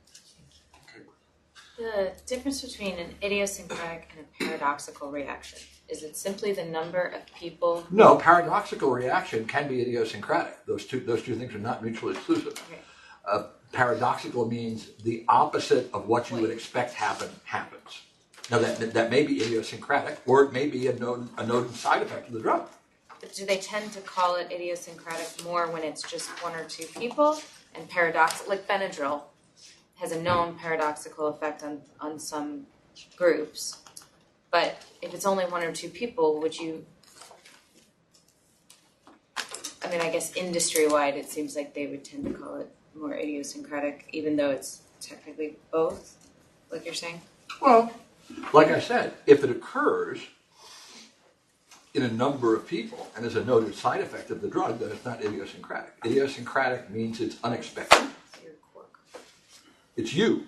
The difference between an idiosyncratic and a paradoxical reaction, is it simply the number of people? No, paradoxical reaction can be idiosyncratic. Those two things are not mutually exclusive. Okay. Paradoxical means the opposite of what you would expect happens. Now that may be idiosyncratic, or it may be a known side effect of the drug. But do they tend to call it idiosyncratic more when it's just one or two people? And paradoxical, like Benadryl, has a known paradoxical effect on some groups. But if it's only one or two people, would you... I guess industry-wide, it seems like they would tend to call it more idiosyncratic, even though it's technically both, like you're saying? Well, like I said, if it occurs in a number of people and is a noted side effect of the drug, then it's not idiosyncratic. Idiosyncratic means it's unexpected. It's your quirk. It's you.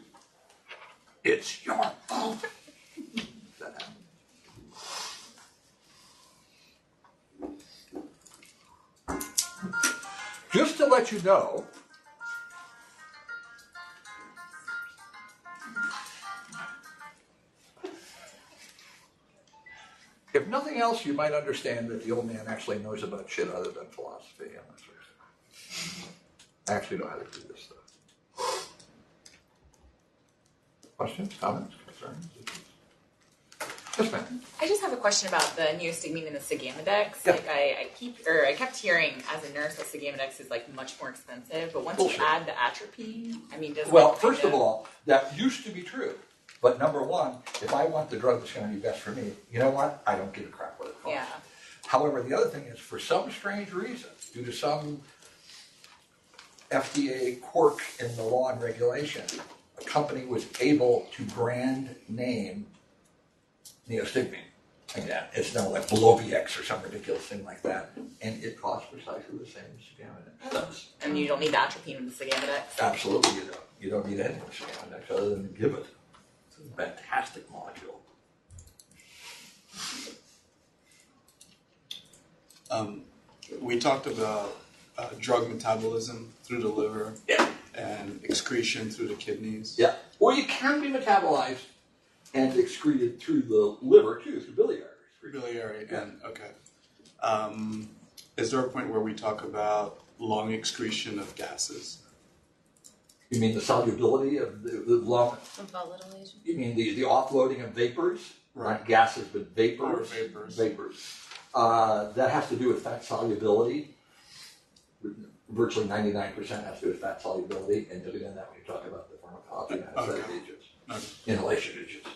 It's your fault. That happens. Just to let you know, if nothing else, you might understand that the old man actually knows about shit other than philosophy and that sort of stuff. I actually know how to do this stuff. Questions, comments, concerns? Yes, ma'am. I just have a question about the neostigmine and the Sigamidex. Yeah. Like I kept hearing as a nurse that Sigamidex is like much more expensive, but once Bullshit. you add the atropine, I mean, does Well, that first kind of all, that used to be true. But number one, if I want the drug that's going to be best for me, you know what? I don't give a crap what it costs. Yeah. However, the other thing is, for some strange reason, due to some FDA quirk in the law and regulation, a company was able to brand name neostigmine. Again, it's now like Beloviex or some ridiculous thing like that, and it costs precisely the same as Sigamidex does. And you don't need the atropine with the Sigamidex. Absolutely, you don't. You don't need anything with Sigamidex other than to give it. It's a fantastic molecule. We talked about drug metabolism through the liver and excretion through the kidneys. Yeah. Or you can be metabolized and excreted through the liver too, through biliary. Biliary, and okay. Is there a point where we talk about lung excretion of gases? You mean the solubility of the lung? A volatile agent. You mean the offloading of vapors? Right. Not gases, but vapors. Or vapors. Vapors. That has to do with fat solubility. Virtually 99% has to do with fat solubility, and you'll get into that when you talk about the pharmacology and anesthetic agents, inhalation agents.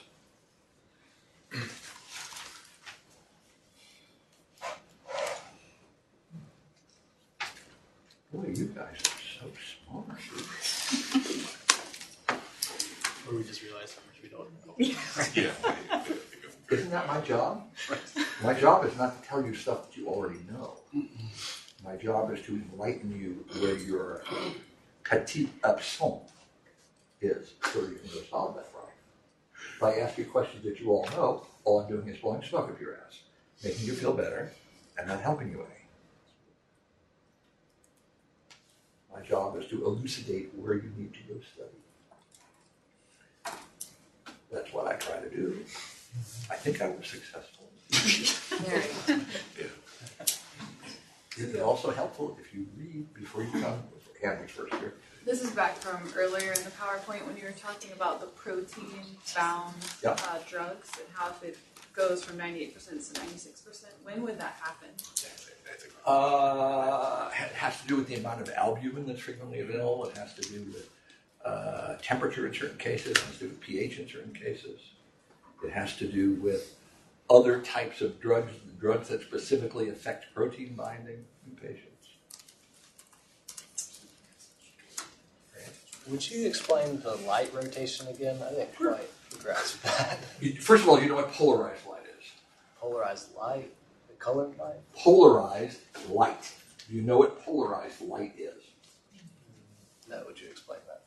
Boy, you guys are so smart. Or we just realized how much we don't know. Yeah. Isn't that my job? My job is not to tell you stuff that you already know. My job is to enlighten you where your petit absent is, so you can go solve that problem. If I ask you questions that you all know, all I'm doing is blowing smoke up your ass, making you feel better, and not helping you any. My job is to elucidate where you need to go study. That's what I try to do. I think I was successful. Is it also helpful if you read before you come? Andy's first here. This is back from earlier in the PowerPoint when you were talking about the protein-bound drugs and how if it goes from 98% to 96%, when would that happen? It has to do with the amount of albumin that's frequently available. It has to do with temperature in certain cases. It has to do with pH in certain cases. It has to do with other types of drugs that specifically affect protein binding in patients. Would you explain the light rotation again? I didn't quite grasp that. First of all, you know what polarized light is. Polarized light? The colored light? Polarized light. Do you know what polarized light is? No, would you explain that?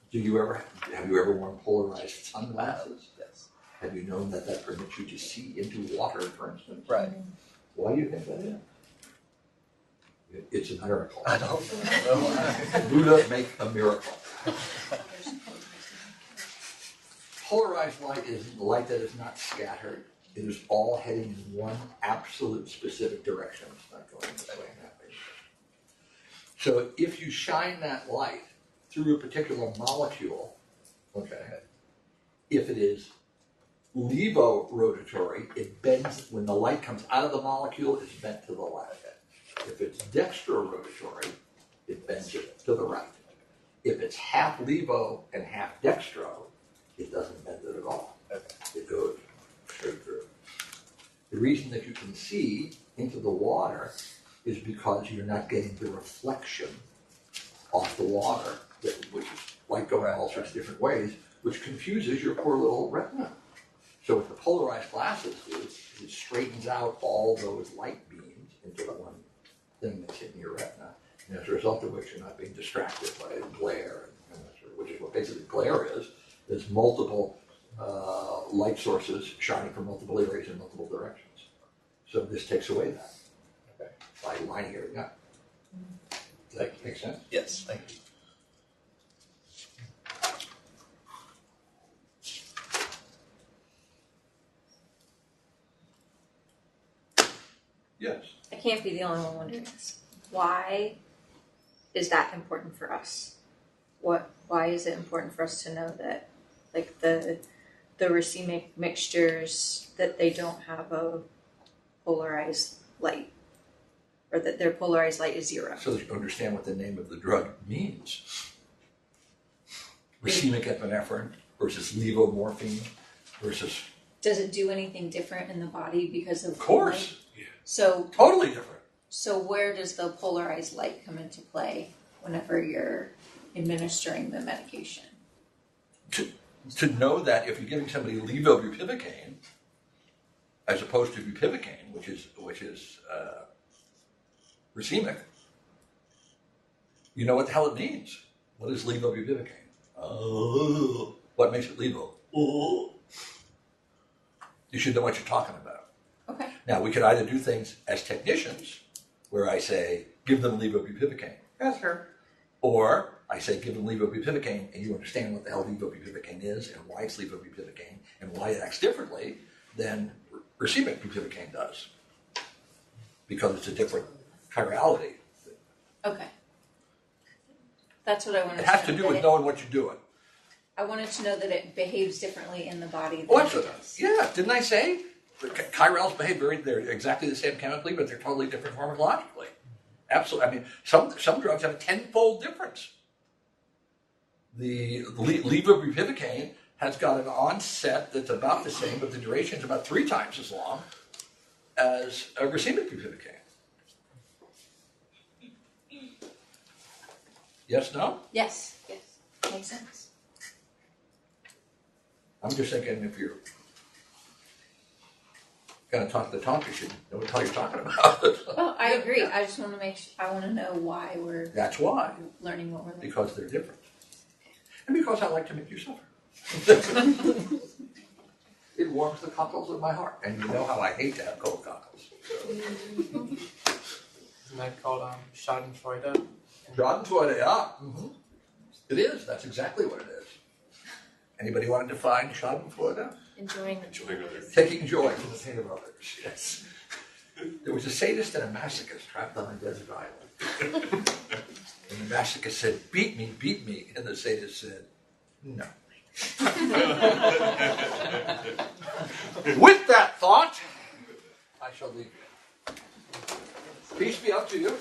Have you ever worn polarized sunglasses? Yes. Have you known that permits you to see into water, for instance? Right. Why do you think that is? It's a miracle. I don't know. Buddha make a miracle. Polarized light is light that is not scattered. It is all heading in one absolute specific direction. It's not going this way and that way. So if you shine that light through a particular molecule, if it is levorotatory, it bends, when the light comes out of the molecule, it's bent to the left. If it's dextrorotatory, it bends it to the right. If it's half levo and half dextro, it doesn't bend it at all. It goes straight through. The reason that you can see into the water is because you're not getting the reflection off the water, which is light going all sorts of different ways, which confuses your poor little retina. So what the polarized glasses do is it straightens out all those light beams into the one thing that's hitting your retina, and as a result of which you're not being distracted by glare, which is what basically glare is multiple light sources shining from multiple areas in multiple directions. So this takes away that by lining everything up. Does that make sense? Yes, thank you. Yes. I can't be the only one wondering this. Why is that important for us? Why is it important for us to know that, like, the racemic mixtures, that they don't have a polarized light, or that their polarized light is 0? So that you understand what the name of the drug means. Racemic epinephrine versus levomorphine versus. Does it do anything different in the body because of? Of course. Yeah. So totally different. So where does the polarized light come into play whenever you're administering the medication? To know that if you're giving somebody levobupivacaine as opposed to bupivacaine, which is racemic, you know what the hell it means. What is levobupivacaine? Oh, what makes it levo? Oh. You should know what you're talking about. Okay. Now we could either do things as technicians, where I say give them levobupivacaine. Yes, sir. Or I say give them levobupivacaine, and you understand what the hell levobupivacaine is and why it's levobupivacaine and why it acts differently than racemic bupivacaine does, because it's a different chirality. Okay. That's what I wanted to know. It has to do with knowing what you're doing. I wanted to know that it behaves differently in the body than Oh, it does. yeah, didn't I say? The chirals behave they're exactly the same chemically, but they're totally different pharmacologically. Absolutely. I mean, some drugs have a 10-fold difference. The levobupivacaine has got an onset that's about the same, but the duration is about 3 times as long as a racemic bupivacaine. Yes, no? Yes. Yes. Makes sense. I'm just thinking if you're going to talk the talk, you should know what the hell you're talking about. Well, I agree. I just want to I want to know why we're. That's why. Learning what we're learning. Because they're different. And because I like to make you suffer. It warms the cockles of my heart. And you know how I hate to have cold cockles. Isn't that called Schadenfreude? Schadenfreude, yeah. Mm-hmm. It is. That's exactly what it is. Anybody want to define Schadenfreude? Enjoying others. Taking joy from the pain of others, yes. There was a sadist and a masochist trapped on a desert island. And the masochist said, beat me. And the sadist said, no. With that thought, I shall leave you. Peace be up to you.